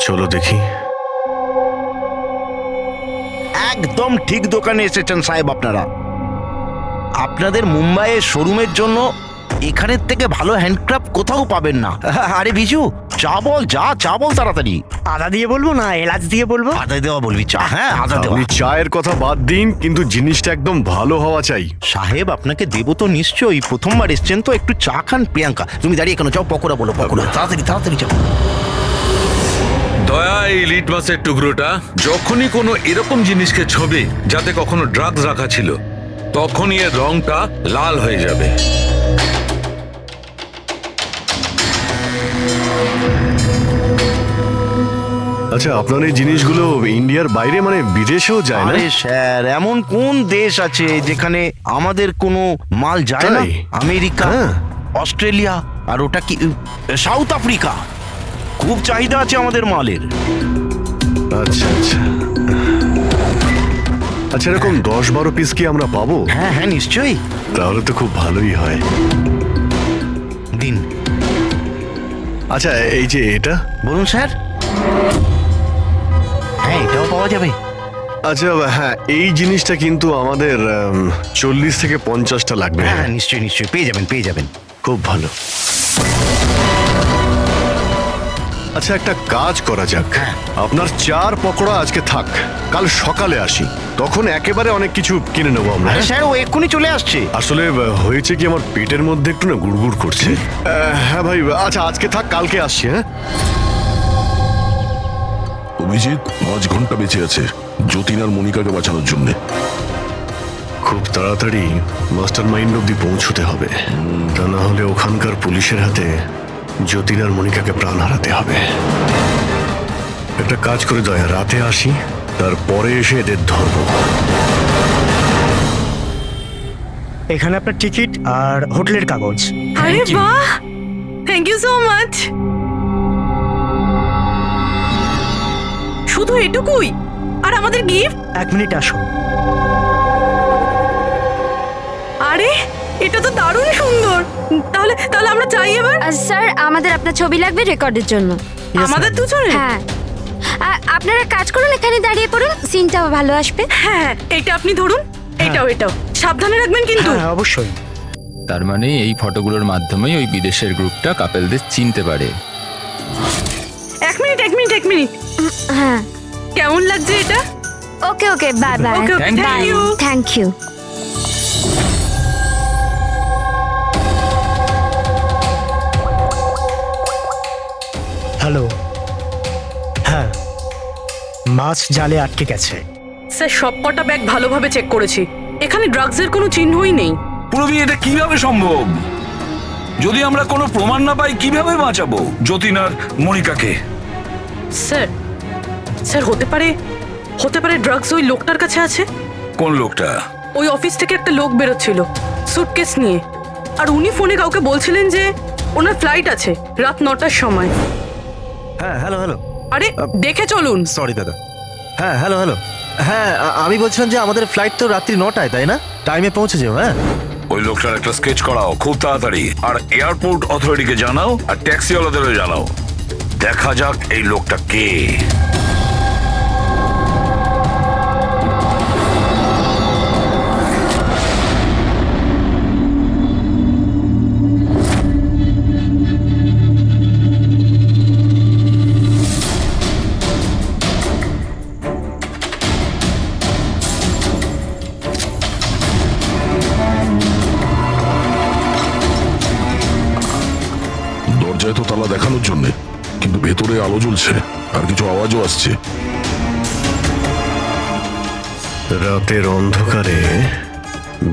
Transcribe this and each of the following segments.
চলো দেখি। একদম ঠিক দোকানে এসেছেন সাহেব আপনারা। আপনাদের মুম্বাইয়ের শোরুমের জন্য এখানের থেকে ভালো হ্যান্ডক্রাফট কোথাও পাবেন না। আরে বিজু, চা বল, চা বল তাড়াতাড়ি। আদা দিয়ে বলবো না এলাচ দিয়ে বলবো? আদা দেওয়া বলবি চা? হ্যাঁ, আদা দেওয়া। আপনি চায়ের কথা বাদ দিন, কিন্তু জিনিসটা একদম ভালো হওয়া চাই। সাহেব আপনাকে দেবো তো নিশ্চয়ই, প্রথমবার এসছেন তো, একটু চা খান। প্রিয়াঙ্কা তুমি দাঁড়িয়ে কেন, যাও পকোড়া বলো, পকোড়া তাড়াতাড়ি তাড়াতাড়ি যাও। দয়া, এই লিট মাছের টুকরোটা যখনই কোনো এরকম জিনিসকে ছবে যাতে কখনো ড্রাগস রাখা ছিল, তখনই এর রংটা লাল হয়ে যাবে। আচ্ছা, আপনার এই জিনিসগুলো ইন্ডিয়ার বাইরে মানে বিদেশেও যায় না? আরে স্যার, এমন কোন দেশ আছে যেখানে আমাদের কোনো মাল যায় না? তাই? আমেরিকা, হ্যাঁ। অস্ট্রেলিয়া, আর ওটা কি সাউথ আফ্রিকা। খুব চাহিদা আছে আমাদের মালের। আচ্ছা আচ্ছা আচ্ছা, এরকম 10-12 পিস কি আমরা পাবো? হ্যাঁ হ্যাঁ, নিশ্চয়ই তাহলে তো খুব ভালোই হয়। দিন। আচ্ছা, এই যে এটা। বলুন স্যার। হ্যাঁ, এটাও পাওয়া যাবে। আচ্ছা হ্যাঁ, এই জিনিসটা কিন্তু আমাদের 40 থেকে 50টা লাগবে। হ্যাঁ নিশ্চয়ই নিশ্চয়ই, পেয়ে যাবেন পেয়ে যাবেন। খুব ভালো। আচ্ছা, একটা কাজ করা যাক। হ্যাঁ। আপনার 4 পকোড়া আজকে থাক, কাল সকালে আসি, তখন একেবারে অনেক কিছু কিনে নেবো আমরা। আরে স্যার, ও এক্ষুনি চলে আসছে। আসলে হয়েছে কি, আমার পেটের মধ্যে একটু না গুড়গুড় করছে। হ্যাঁ ভাই, আচ্ছা আজকে থাক, কালকে আসছি। হ্যাঁ, অভিজিৎ 5 ঘন্টা বেঁচে আছে যতীন আর মনিকাকে বাঁচানোর জন্য। খুব তাড়াতাড়ি মাস্টার মাইন্ড অব্দি পৌঁছতে হবে, তা না হলে ওখানকার পুলিশের হাতে যতীন আর মনিকাকে প্রাণ হারাতে হবে। একটা কাজ করে দয়া, রাতে আসি, তারপরে এসে এদের ধরবো। এখানে আপনার টিকিট আর হোটেলের কাগজ। আরে বাহ, থ্যাংক ইউ সো মাচ। শুধু এটুকুই? আর আমাদের গিফট? 1 মিনিট আসুন। আরে এটা তো দারুণ সুন্দর। তাহলে তাহলে আমরা চাই এবার। স্যার, আমাদের আপনার ছবি লাগবে রেকর্ডের জন্য। আমাদের দুজনে? হ্যাঁ, আপনারা কাজ করুন, এখানে দাঁড়িয়ে পড়ুন, সিনটাও ভালো আসবে। হ্যাঁ, এটা আপনি ধরুন, এটাও সাবধানে রাখবেন কিন্তু। হ্যাঁ অবশ্যই। তার মানে এই ফটোগুলোর মাধ্যমেই ওই বিদেশের গ্রুপটা কাপেলদের চিনতে পারে। এক মিনিট। হ্যাঁ, কেমন লাগছে এটা? Okay okay, bye bye. Okay, okay, thank you. Thank you. Hello. হ্যাঁ, মাছ জালে আটকে গেছে। স্যার, সবকটা ব্যাগ ভালোভাবে চেক করেছি, এখানে ড্রাগসের কোনো চিহ্নই নেই। পুরবি, এটা কিভাবে সম্ভব? যদি আমরা কোনো প্রমাণ না পাই কিভাবে বাঁচাবো যতীন আর মনিকাকে? স্যার হতে পারে ড্রাগস ওই লোকটার কাছে আছে। কোন লোকটা? ওই অফিস থেকে একটা লোক বেরোচ্ছিল সুটকেস নিয়ে, আর উনি ফোনে কাউকে বলছিলেন যে ওনার ফ্লাইট আছে রাত 9টার সময়। হ্যাঁ হ্যালো হ্যালো। আরে দেখে চলুন। সরি দাদা। হ্যাঁ হ্যালো হ্যালো। হ্যাঁ, আমি বলছিলাম যে আমাদের ফ্লাইট তো রাত্রি 9টায়, তাই না? টাইমে পৌঁছে যাও। হ্যাঁ, ওই লোকটার একটা স্কেচ করাও খুব তাড়াতাড়ি, আর এয়ারপোর্ট অথরিটিকে জানাও, আর ট্যাক্সিওয়ালাদেরও জানাও। দেখা যাক এই লোকটা কে। দরজায় তো তালা দেখানোর জন্য, কিন্তু ভেতরে আলো জ্বলছে আর কিছু আওয়াজও আসছে। রাতের অন্ধকারে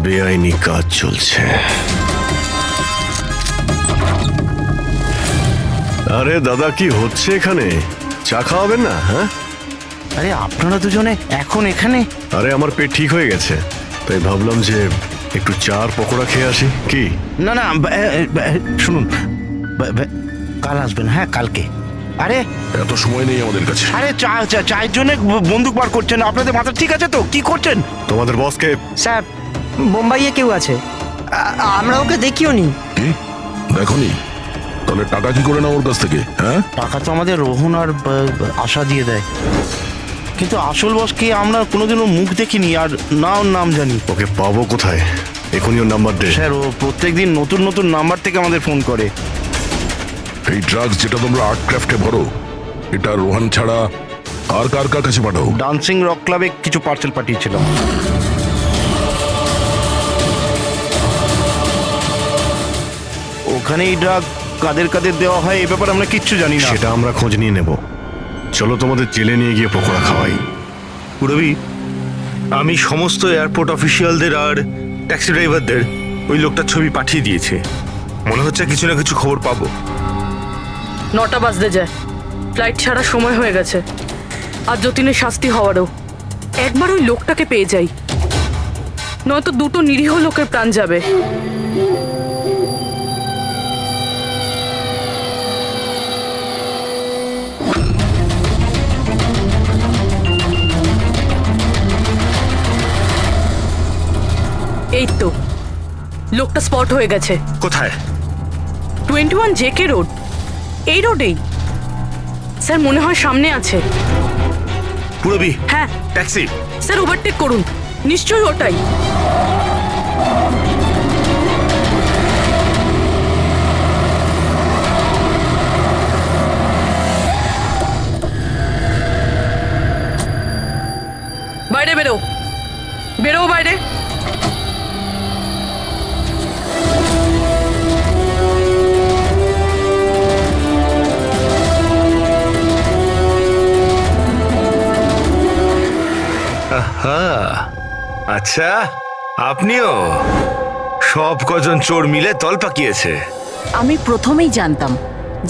বেআইনি কাজ চলছে। আরে দাদা, কি হচ্ছে এখানে? চা খাওয়াবেন না? হ্যাঁ, আরে আপনারা দুজনে এখন এখানে? আরে আমার পেট ঠিক হয়ে গেছে, তাই ভাবলাম যে একটু চার পকোড়া খেয়ে আসি। কি? না না, শুনুন, কাল আসবেন। হ্যাঁ, কালকে। আরে এত সময় নেই আমাদের কাছে। আরে চায়ের জন্য বন্দুক বার করছেন? আপনাদের মাথা ঠিক আছে তো? কি করছেন? তোমাদের বসকে? স্যার, বোম্বাইয়ে কেউ আছে, আমরা ওকে দেখিও নি। কি দেখনি? তাহলে টাকা কি করে না ওর কাছ থেকে? হ্যাঁ, টাকা তো আমাদের রোহন আর আশা দিয়ে দেয়, কিন্তু আসল বসকে আমরা কোনোদিনও মুখ দেখিনি আর না ওর নাম জানি। ওকে পাবো কোথায়? এখনই ওর নাম্বার দে। স্যার, ও প্রত্যেকদিন নতুন নতুন নাম্বার থেকে আমাদের ফোন করে। এই ড্রাগস যেটা তোমরা আর্ট ক্রাফটে ভরো, এটা রোহান ছাড়া আর কার কার কাছে পাঠাও? ডান্সিং রক ক্লাবে কিছু পার্সেল পাঠিয়েছিলাম। ওখানে এই ড্রাগ কাদের কাদের দেওয়া হয় এ ব্যাপারে আমরা কিচ্ছু জানি না। সেটা আমরা খোঁজ নিয়ে নেব। চলো তোমাদের জেলে নিয়ে গিয়ে পকোড়া খাওয়াই। রবি, আমি সমস্ত এয়ারপোর্ট অফিসিয়ালদের আর ট্যাক্সি ড্রাইভারদের ওই লোকটার ছবি পাঠিয়ে দিয়েছে। মনে হচ্ছে কিছু না কিছু খবর পাবো। 9টা বাজতে যায়, ফ্লাইট ছাড়ার সময় হয়ে গেছে। আর যতীনের শাস্তি হওয়ারও। একবার ওই লোকটাকে পেয়ে যাই, নয়তো দুটো নিরীহ লোকের প্রাণ যাবে। এই তো লোকটা স্পট হয়ে গেছে। কোথায়? 21 জেকে রোড, এই রোডেই। স্যার মনে হয় সামনে আছে। পুরবি, হ্যাঁ ট্যাক্সি। স্যার ওভারটেক করুন, নিশ্চয়ই ওটাই। বাইরে বেরো, বেরো বাইরে। হ্যাঁ, আচ্ছা, আপনিও? সব কজন চোর মিলে তল পাকিয়েছে। আমি প্রথমেই জানতাম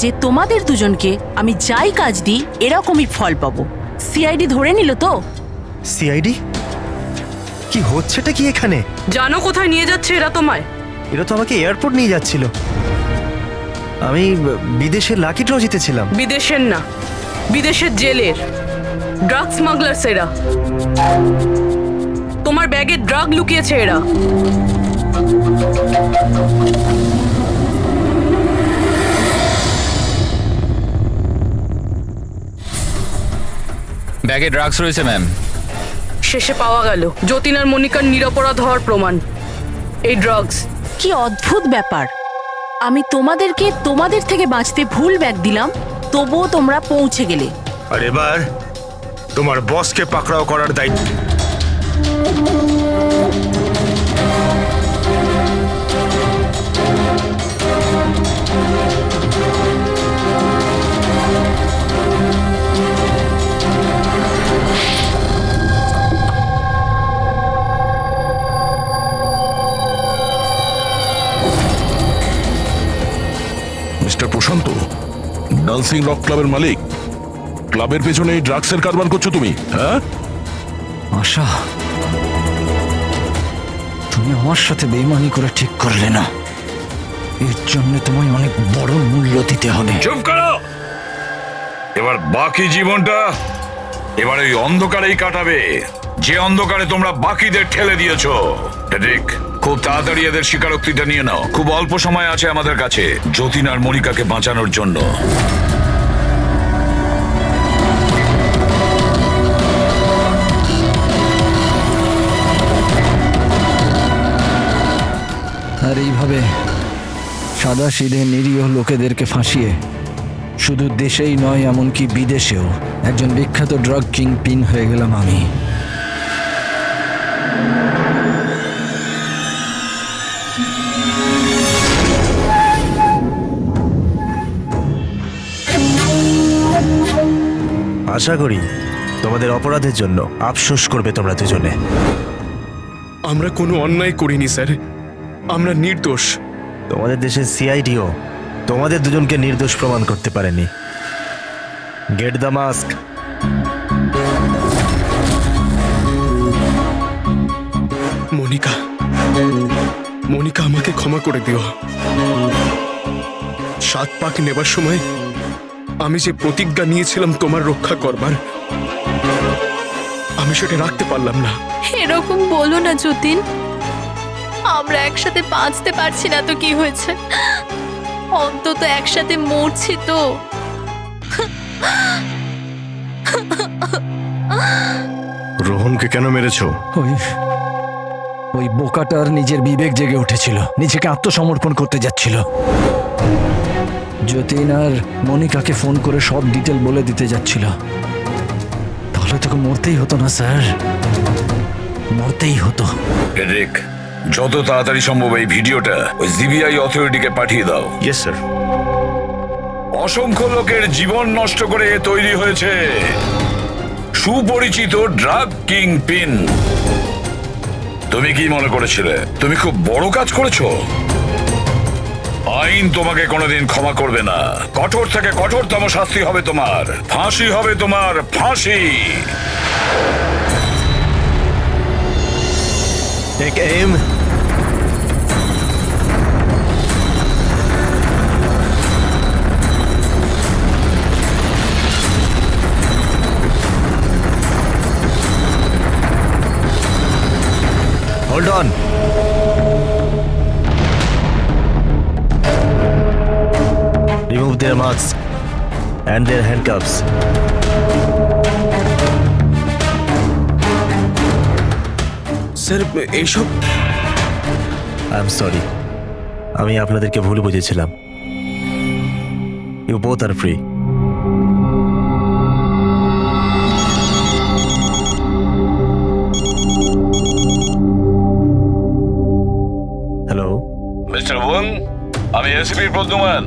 যে তোমাদের দুজনকে আমি যাই কাজ দিই এরকমই ফল পাবো। সিআইডি ধরে নিল তো? সিআইডি? কি হচ্ছেটা কি এখানে? জানো কোথায় নিয়ে যাচ্ছে এরা তোমায়? এরা তো আমাকে এয়ারপোর্ট নিয়ে যাচ্ছিল। আমি বিদেশের লাকি ড্র জিতেছিলাম। বিদেশের না, বিদেশের জেলের ড্রাগ স্মাগলার্স এরা। তোমার ব্যাগে ড্রাগ লুকিয়েছে এরা। ব্যাগে ড্রাগস রয়েছে ম্যাম। শেষে পাওয়া গেল যতীন আর মনিকার নিরপরাধ হওয়ার প্রমাণ। এই ড্রাগস। কি অদ্ভুত ব্যাপার! আমি তোমাদেরকে তোমাদের থেকে বাঁচতে ভুল ব্যাগ দিলাম, তবুও তোমরা পৌঁছে গেলে। আর এবার তোমার বসকে পাকড়াও করার দায়িত্ব। মিস্টার প্রশান্ত, ডান্সিং রক ক্লাবের মালিক, ক্লাবের পেছনে এই ড্রাগসের কারবার করছো তুমি? হ্যাঁ, আশা, তুমি আমার সাথে বেইমানি করে ঠিক করলে না। এর জন্য তোমায় অনেক বড় মূল্য দিতে হবে। চুপ করো। এবার বাকি জীবনটা এবার ওই অন্ধকারেই কাটাবে, যে অন্ধকারে তোমরা বাকিদের ঠেলে দিয়েছো। ঠিক, খুব তাড়াতাড়ি এদের স্বীকারোক্তিটা নিয়ে নাও। খুব অল্প সময় আছে আমাদের কাছে যতীন আর মনিকাকে বাঁচানোর জন্য। আর এইভাবে সাদা সিধে নিরীহ লোকেদেরকে ফাঁসিয়ে শুধু দেশেই নয়, এমনকি বিদেশেও একজন বিখ্যাত ড্রাগ কিংপিন হয়ে গেলাম আমি। আশা করি তোমাদের অপরাধের জন্য আফসোস করবে তোমরা দুজনে। আমরা কোনো অন্যায় করিনি স্যার, আমরা নির্দোষ। তোমাদের দেশের সিআইডিও তোমাদের দুজনকে নির্দোষ প্রমাণ করতে পারেনি। Get the mask. Monica, Monica, আমাকে ক্ষমা করে দিও। 7 পাক নেবার সময় আমি যে প্রতিজ্ঞা নিয়েছিলাম তোমার রক্ষা করবার, আমি সেটা রাখতে পারলাম না। এরকম বলো না যতীন, আমরা একসাথে বাঁচতে পারছি না তো কি হয়েছে? অন্তত একসাথে মরছি তো। রোহনকে কেন মেরেছো? ওই বোকাটার নিজের বিবেক জেগে উঠেছিল, নিজেকে আত্মসমর্পণ করতে যাচ্ছিল। যতীন আর মনিকাকে ফোন করে সব ডিটেল বলে দিতে যাচ্ছিল। তাহলে তোকে মরতেই হতো না স্যার, মরতেই হতো। ফেডরিক, যত তাড়াতাড়ি সম্ভব এই ভিডিওটা ওই জিবিআই অথরিটিকে পাঠিয়ে দাও। Yes sir. অসংখ্য লোকের জীবন নষ্ট করে তৈরি হয়েছে সুপরিচিত ড্রাগ কিং পিন। তুমি কি মনে করেছিলে তুমি খুব বড় কাজ করেছো? আইন তোমাকে কোনোদিন ক্ষমা করবে না। কঠোর থেকে কঠোরতম শাস্তি হবে তোমার, ফাঁসি হবে তোমার, ফাঁসি। Take aim. Hold on. Remove their masks and their handcuffs. Sir এইসব আই এম সরি, আমি আপনাদেরকে ভুল বুঝেছিলাম। You both are free. Hello, mister Wang, আমি এসপি প্রদ্যুমান,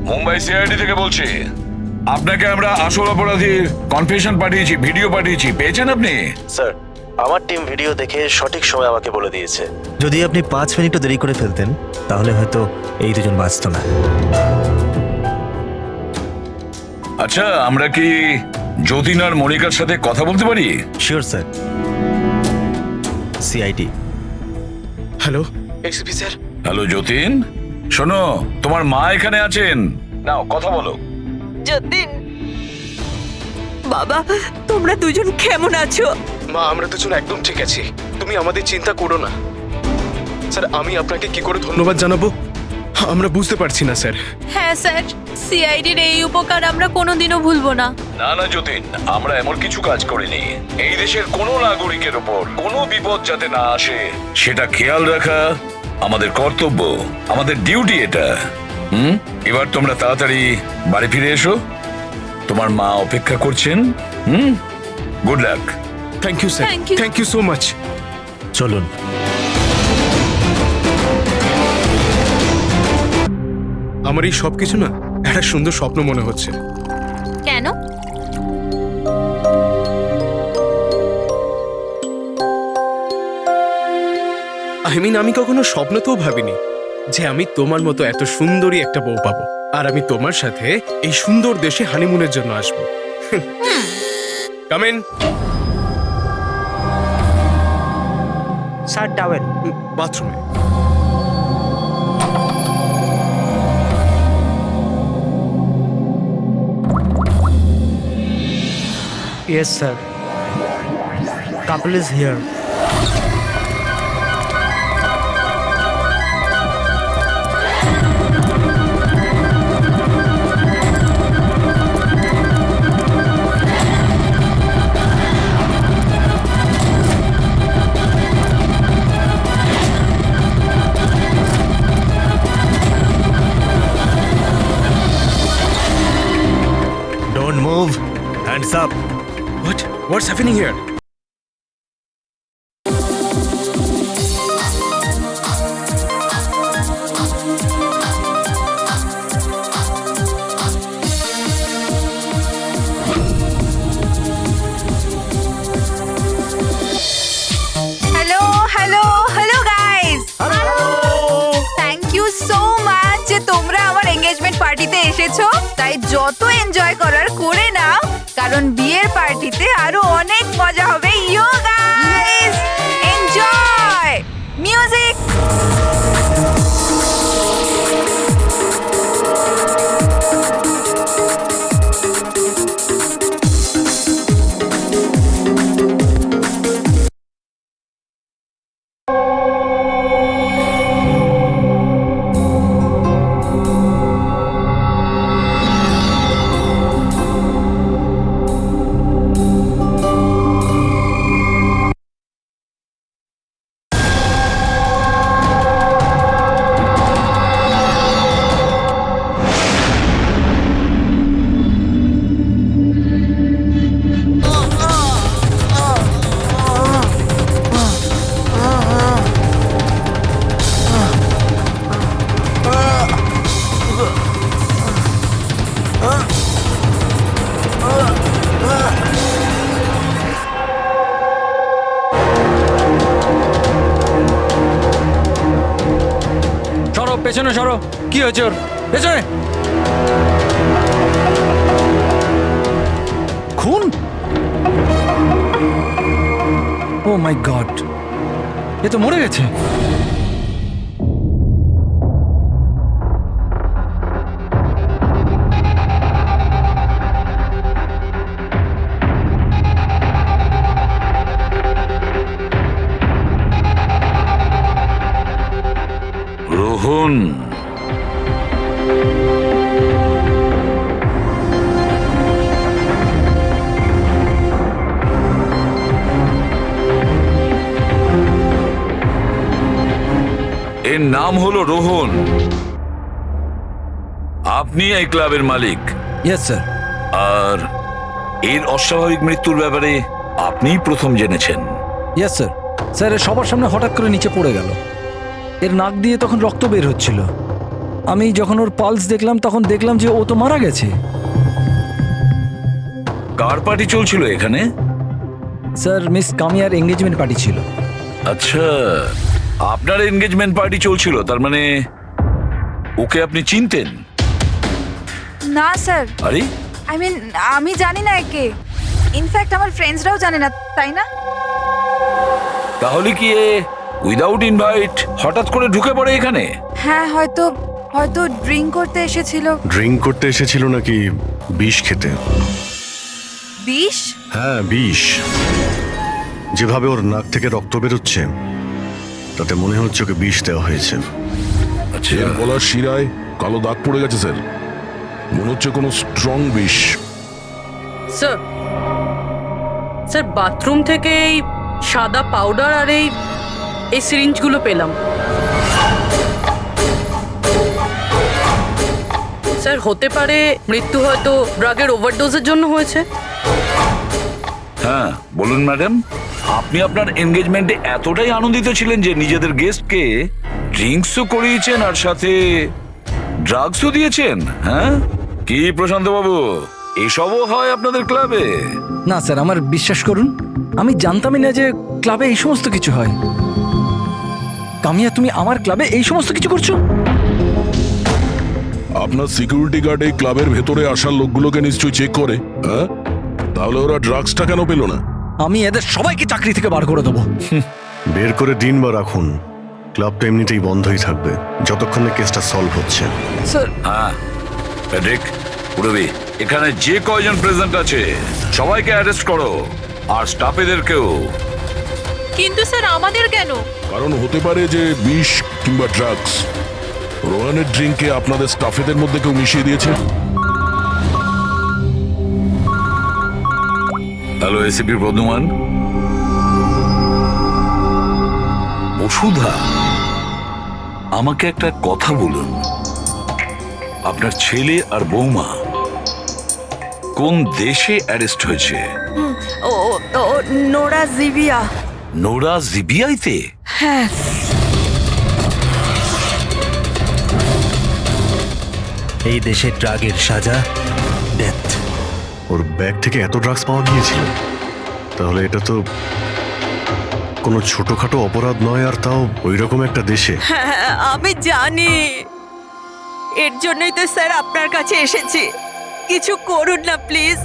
মুম্বাই সিআইডি থেকে বলছি। আপনাকে আমরা আসল অপরাধীর কনফেশন পাঠিয়েছি, ভিডিও পাঠিয়েছি, পেয়েছেন আপনি? স্যার আমার টিম ভিডিও দেখে সঠিক সময় আমাকে বলে দিয়েছে। যদি আপনি 5 মিনিটও দেরি করে ফেলতেন তাহলে হয়তো এই দুজন বাঁচত না। আচ্ছা, আমরা কি যতীন আর মনিকার সাথে কথা বলতে পারি? Sure sir. CID. Hello SP sir. Hello Jatin, শোনো, তোমার মা এখানে আছেন, নাও কথা বলো। যতীন, বাবা, তোমরা দুজন কেমন আছো? মা, আমরা দুজন একদম ঠিক আছি, তুমি আমাদের চিন্তা করো না। স্যার আমি আপনাকে কি করে ধন্যবাদ জানাবো আমরা বুঝতে পারছি না স্যার। হ্যাঁ স্যার, সিআইডির এই উপকার আমরা কোনোদিনও ভুলবো না। না না যতীন, আমরা এমন কিছু কাজ করিনি। এই দেশের কোনো নাগরিকের উপর কোনো বিপদ যাতে না আসে সেটা খেয়াল রাখা আমাদের কর্তব্য, আমাদের ডিউটি এটা। এবার তোমরা তাড়াতাড়ি বাড়ি ফিরে এসো, তোমার মা অপেক্ষা করছেন। Good luck. Thank you sir, thank you so much. চলুন। আমার এই সব কিছু না একটা সুন্দর স্বপ্ন মনে হচ্ছে। কেন? আমি কখনো স্বপ্নতেও ভাবিনি যে আমি তোমার মতো এত সুন্দরী একটা বউ পাবো, আর আমি তোমার সাথে এই সুন্দর দেশে হানিমুনের জন্য আসবো। Come in. Sir towel. বাথরুমে। Yes, sir. Couple is here. Don't move. Hands up. What's happening here? Hello hello hello guys, thank you so much যে তোমরা আমার এনগেজমেন্ট পার্টিতে এসেছো। তাই যত এনজয় করার করে নাও, কারণ বিয়ের পার্টিতে আরো অনেক মজা হবে। You guys enjoy music. পেছনে সরো। কি হয়েছে ওর? পেছনে। খুন? ও মাই গড, এ তো মরে গেছে। রোহন, এর নাম হলো রোহন। আপনি এই ক্লাবের মালিক। Yes sir. আর এর অস্বাভাবিক মৃত্যুর ব্যাপারে আপনিই প্রথম জেনেছেন। Yes sir. স্যার, এর সবার সামনে হঠাৎ করে নিচে পড়ে গেল। এর নাক দিয়ে তখন রক্ত বের হচ্ছিল। আমি যখন ওর পালস দেখলাম তখন দেখলাম যে ও তো মারা গেছে। কার পার্টি চলছিল এখানে? স্যার, মিস কামিয়ার এঙ্গেজমেন্ট পার্টি ছিল। আচ্ছা, আপনার এনগেজমেন্ট পার্টি চলছিল, তার মানে ওকে আপনি চিনতেন? না স্যার, আরে আই মিন আমি জানি না একে। ইনফ্যাক্ট আমার ফ্রেন্ডসরাও জানে না, তাই না? তাহলে কি এ উইদাউট ইনভাইট হঠাৎ করে ঢুকে পড়ে এখানে? হ্যাঁ, হয়তো হয়তো ড্রিঙ্ক করতে এসেছিল। ড্রিঙ্ক করতে এসেছিল নাকি বিষ খেতে? বিষ? হ্যাঁ, বিষ। যেভাবে ওর নাক থেকে রক্ত বেরোচ্ছে তাতে মনে হচ্ছে ওকে বিষ দেওয়া হয়েছে। আচ্ছা, এর গলার শিরায় কালো দাগ পড়ে গেছে স্যার, মনে হচ্ছে কোনো স্ট্রং বিষ। স্যার, স্যার বাথরুম থেকে এই সাদা পাউডার আর এই সিরিঞ্জগুলো পেলাম। স্যার, হতে পারে মৃত্যু হয়তো ড্রাগের ওভারডোজের জন্য হয়েছে। হ্যাঁ বলুন ম্যাডাম, আপনি আপনার এনগেজমেন্টে এতটাই আনন্দিত ছিলেন যে নিজেদের গেস্টকে ড্রিঙ্কসও করিয়েছেন আর সাথে ড্রাগসও দিয়েছেন? হ্যাঁ কি প্রশান্ত বাবু, এসবও হয় আপনাদের ক্লাবে? না স্যার, আমার বিশ্বাস করুন, আমি জানতামই না যে ক্লাবে এই সমস্ত কিছু হয়। কামিয়া, তুমি আমার ক্লাবে এই সমস্ত কিছু করছো? আপনার সিকিউরিটি গার্ড এই ক্লাবের ভেতরে আসার লোকগুলোকে নিশ্চয়ই চেক করে। হ্যাঁ, তাহলে ওরা ড্রাগসটা কেন পেল না? আমি এদের সবাইকে চাকরি থেকে বার করে দেবো। বের করে দিন বা রাখুন, ক্লাবটা এমনিতেই বন্ধই থাকবে যতক্ষণ না কেসটা সলভ হচ্ছে। স্যার। হ্যাঁ প্যাট্রিক, পুরবি, এখানে যে কয়জন প্রেজেন্ট আছে সবাইকে অ্যারেস্ট করো, আর স্টাফেদেরকেও। কিন্তু স্যার, আমাদের কেন? কারণ হতে পারে যে বিষ কিংবা ড্রাগস রোহানের ড্রিঙ্কে আপনাদের স্টাফেদের মধ্যে কেউ মিশিয়ে দিয়েছে। Hello, ACP Bardhaman. বসুধা, আমাকে একটা কথা বলুন, আপনার ছেলে আর বৌমা কোন দেশে অ্যারেস্ট হয়েছে? ও নোরা জিবিয়া। নোরা জিবিয়াইতে? হ্যাঁ। এই দেশে ড্রাগের সাজা ডেথ। ওর ব্যাগ থেকে এত ড্রাগস পাওয়া গিয়েছিল, তাহলে এটা তো কোনো ছোটখাটো অপরাধ নয়, আর তাও ওই রকম একটা দেশে। হ্যাঁ, আমি জানি, এর জন্যই তো স্যার আপনার কাছে এসেছি। কিছু করুন না প্লিজ।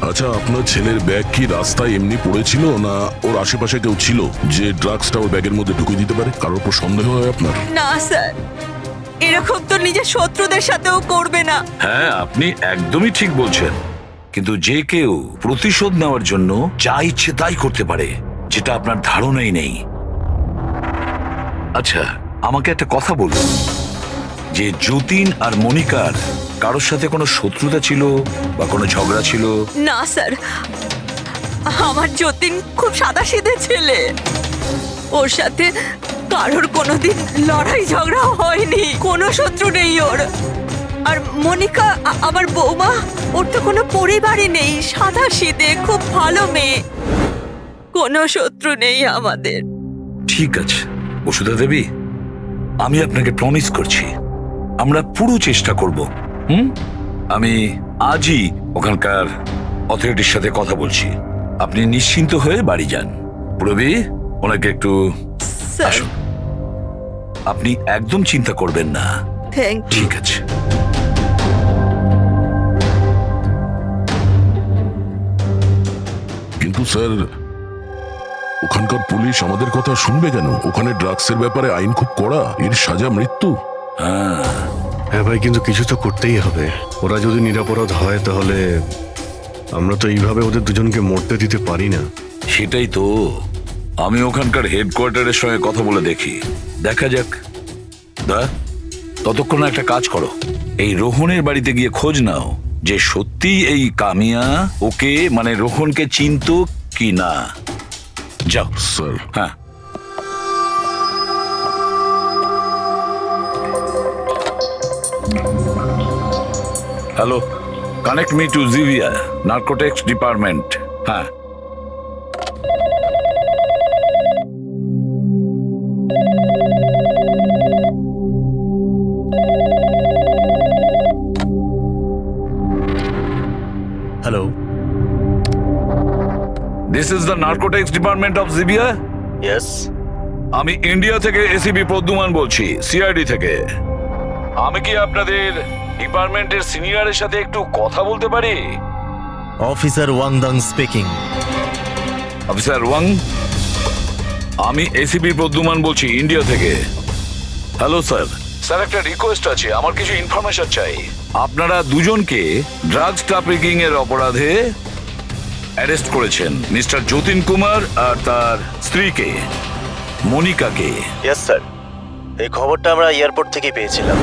আচ্ছা, আপনার ছেলের ব্যাগ কি রাস্তায় এমনি পড়েছিল, না ওর আশেপাশে কেউ ছিল যে ড্রাগসটা ওর ব্যাগের মধ্যে ঢুকিয়ে দিতে পারে? কারোর উপর সন্দেহ হয় আপনার? না স্যার, এরকম তো নিজের শত্রুদের সাথেও করবে না। হ্যাঁ, আপনি একদমই ঠিক বলছেন, কিন্তু যে কেউ প্রতিশোধ নেওয়ার জন্য যা ইচ্ছে তাই করতে পারে, যেটা আপনার ধারণাই নেই। আচ্ছা, আমাকে একটা কথা বলুন, যে যতীন আর মনিকার কারোর সাথে কোনো শত্রুতা ছিল বা কোনো ঝগড়া ছিল? না স্যার, আমার যতীন খুব সাদাসিধে ছেলে, ওর সাথে কারোর কোনোদিন লড়াই ঝগড়া হয়নি, কোনো শত্রু নেই ওর। আর মনিকা আমার বৌমা, ওর তো কোনো পরিবারই নেই, সাদাসিধে খুব ভালো মেয়ে, কোনো শত্রু নেই আমাদের। ঠিক আছে বসুধা দেবী, আমি আপনাকে প্রমিস করছি আমরা পুরো চেষ্টা করব। আমি আজই ওখানকার অথরিটির সাথে কথা বলছি, আপনি নিশ্চিন্ত হয়ে বাড়ি যান। প্রবি, ওনাকে একটু আসুন। আপনি একদম চিন্তা করবেন না। থ্যাংক ঠিক আছে। কিন্তু স্যার ওখানকার পুলিশ আমাদের কথা শুনবে কেন? ওখানে ড্রাগসের ব্যাপারে আইন খুব কড়া, এর সাজা মৃত্যু। হ্যাঁ ভাই, কিন্তু কিছু তো করতেই হবে। ওরা যদি নিরাপরাধ হয় তাহলে আমরা তো এইভাবে ওদের দুজনকে মরতে দিতে পারি না। সেটাই তো, আমি ওখানকার হেডকোয়ার্টারের সঙ্গে কথা বলে দেখি, দেখা যাক। ততক্ষণ একটা কাজ করো, এই রোহনের বাড়িতে গিয়ে খোঁজ নাও যে সত্যি এই কামিয়া ওকে মানে রোহনকে চিনতো কি না। যাও স্যার। হ্যাঁ। Hello, connect me to Zivia narcotics department. হ্যাঁ। Hello, this is the narcotics department of Zivia. Yes. আমি ইন্ডিয়া থেকে এসিপি প্রদ্যুমান বলছি, সিআইডি থেকে। আমি কি আপনাদের ডিপার্টমেন্টের সিনিয়রের সাথে একটু কথা বলতে পারি? Officer Wangdang speaking. Officer Wang, আমি এসিপি প্রদ্যুমান বলছি ইন্ডিয়া থেকে। Hello sir. স্যার, একটা রিকোয়েস্ট আছে, আমার কিছু ইনফরমেশন চাই। আপনারা দুজনকে ড্রাগস ট্রাফিকিং এর অপরাধে অ্যারেস্ট করেছেন, মিস্টার যতীন কুমার আর তার স্ত্রীকে মনিকাকে। ইয়েস স্যার, এই খবরটা আমরা এয়ারপোর্ট থেকে পেয়েছিলাম।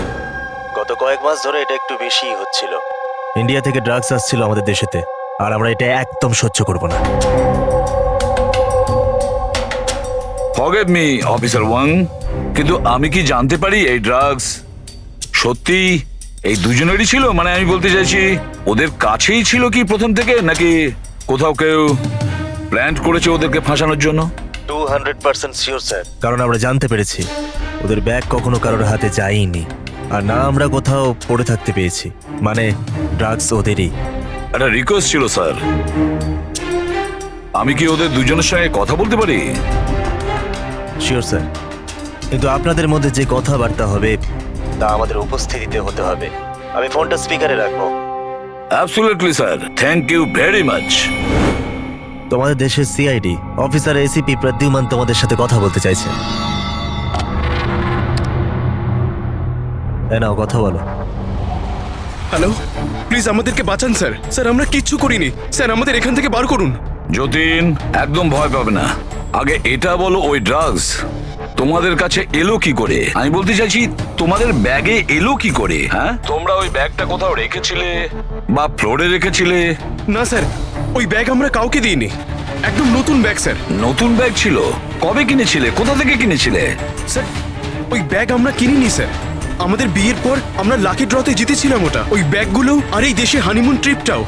গত কয়েক মাস ধরে এটা একটু বেশি হচ্ছিল। ইন্ডিয়া থেকে ড্রাগস আসছিল আমাদের দেশেতে, আর আমরা এটা একদম সহ্য করব না। ফরগেট মি অফিসার ওয়াং, কিন্তু আমি কি জানতে পারি এই ড্রাগস সত্যি এই দুজনেরই ছিল? মানে আমি বলতে চাইছি, ওদের কাছেই ছিল কি প্রথম থেকে, নাকি কোথাও কেউ প্ল্যান করেছে ওদেরকে ফাঁসানোর জন্য? 200% শিওর স্যার, কারণ আমরা জানতে পেরেছি ওদের ব্যাগ কখনো কারোর হাতে যায়নি, আর না আমরা কোথাও পড়ে থাকতে পেয়েছি। মানে ড্রাগস ওদেরই। একটা রিকোয়েস্ট ছিল স্যার, আমি কি ওদের দুজনের সঙ্গে কথা বলতে পারি? শিওর স্যার, কিন্তু আপনাদের মধ্যে যে কথাবার্তা হবে তা আমাদের উপস্থিতিতে হতে হবে। আমি ফোনটা স্পিকারে রাখবো। Absolutely sir, thank you very much. তোমাদের দেশের সিআইডি অফিসার এসিপি প্রদ্যুমান তোমাদের সাথে কথা বলতে চাইছে। নাও কথা বলো। হ্যালো, প্লিজ আমাদেরকে বাঁচান স্যার। স্যার, আমরা কিচ্ছু করিনি স্যার, আমাদের এখান থেকে বার করুন। যতীন, একদম ভয় পাবে না। আগে এটা বলো, ওই ড্রাগস তোমাদের কাছে এলো কি করে? আমি বলতে চাইছি, তোমাদের ব্যাগে এলো কি করে? হ্যাঁ, তোমরা ওই ব্যাগটা কোথাও রেখেছিলে বা ফ্লোরে রেখেছিলে? না স্যার, ওই ব্যাগ আমরা কাউকে দিইনি, একদম নতুন ব্যাগ স্যার। নতুন ব্যাগ ছিল? কবে কিনেছিলে? কোথা থেকে কিনেছিলে? স্যার, ওই ব্যাগ আমরা কিনিনি স্যার। আমাদের বিয়ের পর আমরা লাকি ড্রতে জিতেছিলাম ওটা, ওই ব্যাগগুলো আর এই দেশে হানিমুন ট্রিপটাও।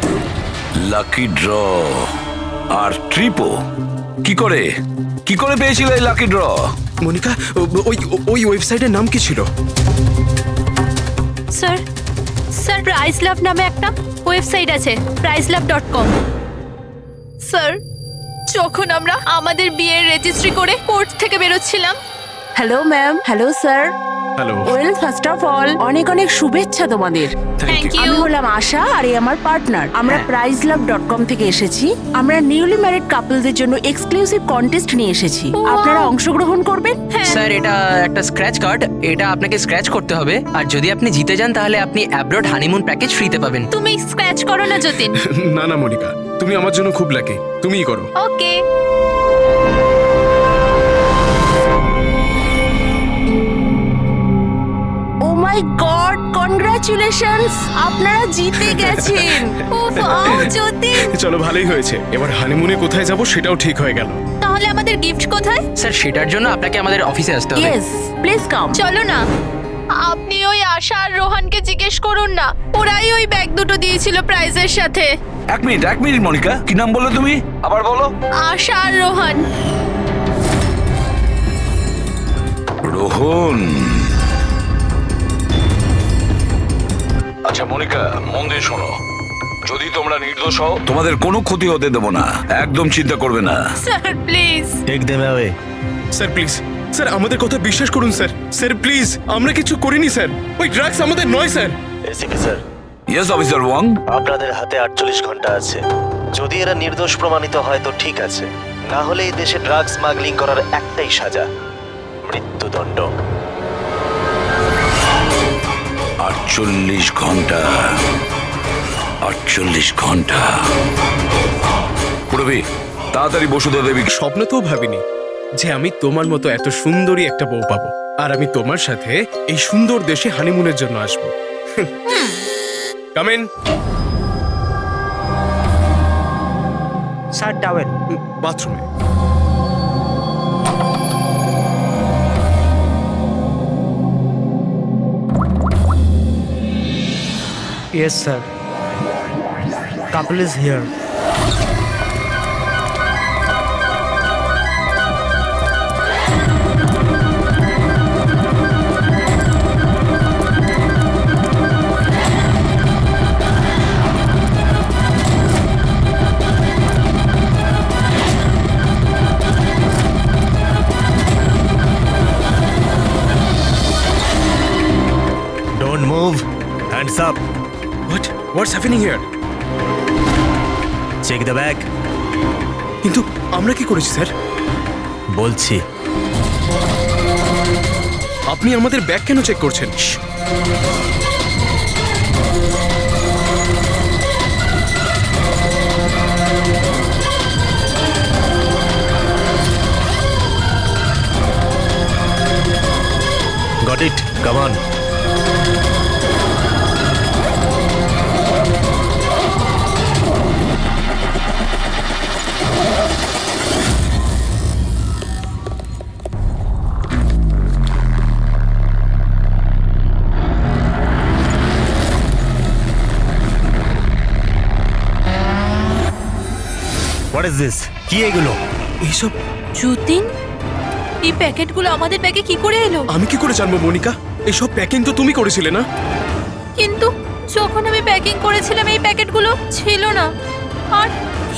লাকি ড্র আর ট্রিপও? কি করে পেয়েছিলে এই লাকি ড্র? মনিকা, ওই ওয়েবসাইটের নাম কি ছিল? স্যার, স্যার প্রাইস লাভ নামে একটা ওয়েবসাইট আছে, pricelove.com। স্যার, যখন আমরা আমাদের বিয়ের রেজিস্ট্রি করে কোর্ট থেকে বেরোচ্ছিলাম। Hello ma'am. Hello sir. Hello. Well, first of all অনেক অনেক শুভেচ্ছা তোমাদের। Thank you. আমি হলাম আশা, আর এই আমার পার্টনার। আমরা pricelove.com থেকে এসেছি। আমরা নিউলি ম্যারিড কাপলদের জন্য এক্সক্লুসিভ কন্টেস্ট নিয়ে এসেছি। আপনারা অংশগ্রহণ করবেন। স্যার, এটা একটা স্ক্র্যাচ কার্ড, এটা আপনাকে স্ক্র্যাচ করতে হবে, আর যদি আপনি জিতে যান তাহলে আপনি অ্যাব্রড হানিমুন প্যাকেজ ফ্রিতে পাবেন। তুমি স্ক্র্যাচ করো না যতীন। না না মনিকা, তুমি আমার জন্য খুব লাকি, তুমিই করো। ওকে। ও মাই গড, কনগ্রাচুলেশনস, আপনারা জিতে গেছেন। যতীন, চলো, ভালোই হয়েছে। এবার হানিমুনে কোথায় যাব সেটাও ঠিক হয়ে গেল। তাহলে আমাদের গিফট কোথায়? স্যার, সেটার জন্য আপনাকে আমাদের অফিসে আসতে হবে। Yes, please come. চলো না, আপনি ওই আশা আর রোহানকে জিজ্ঞেস করুন না, ওরাই ওই ব্যাগ দুটো দিয়েছিল প্রাইজের সাথে। এক মিনিট মনিকা, কি নাম বললে তুমি? আবার বলো। আশা আর রোহান। রোহন। আচ্ছা মনিকা, মন দিয়ে শোনো, যদি তোমরা নির্দোষ হও তোমাদের কোনো ক্ষতি হতে দেবো না, একদম চিন্তা করবে না। Sir please. Take them away. Sir please, sir আমাদের কথা বিশ্বাস করুন স্যার। স্যার প্লিজ, আমরা কিছু করিনি স্যার। ওই ড্রাগস আমাদের নয় sir. ACP sir, yes officer Wang. আপনাদের হাতে 48 ঘন্টা আছে। যদি এরা নির্দোষ প্রমাণিত হয় তো ঠিক আছে, না হলে এই দেশে ড্রাগ স্মাগলিং করার একটাই সাজা, মৃত্যুদণ্ড। 48 ঘন্টা, 48 ঘন্টা। পুরবি তাড়াতাড়ি বসুধা দেবী। স্বপ্নতেও ভাবিনি যে আমি তোমার মতো এত সুন্দরী একটা বউ পাবো, আর আমি তোমার সাথে এই সুন্দর দেশে হানিমুনের জন্য আসবো। Come in. Sir towel. বাথরুমে। Yes, sir. Couple is here. Don't move. Hands up. What's happening here? Check the bag. কিন্তু আমরা কি করেছি স্যার? বলছি। আপনি আমাদের ব্যাগ কেন চেক করছেন? Got it. Come on. What is this? কি এগুলো? এইসব যতীন, এই প্যাকেটগুলো আমাদের ব্যাগে কি করে এলো? আমি কি করে জানবো মনিকা? এইসব প্যাকিং তো তুমি করেছিলে না? কিন্তু যখন আমি প্যাকিং করেছিলাম এই প্যাকেটগুলো ছিল না। আর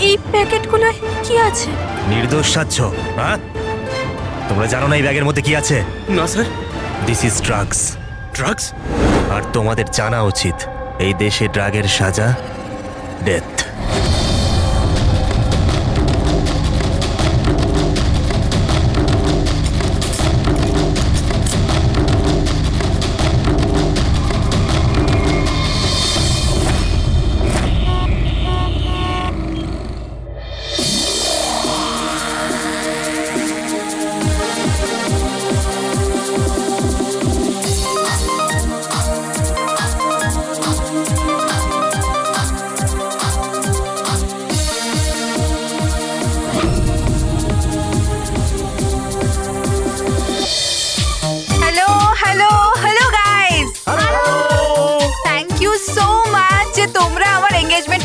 এই প্যাকেটগুলোয় কি আছে? নির্দোষ সাচ্ছ, হ্যাঁ? তোমরা জানো না এই ব্যাগের মধ্যে কি আছে? না sir. This is drugs. Drugs? আর তোমাদের জানা উচিত এই দেশে ড্রাগের সাজা ডেথ।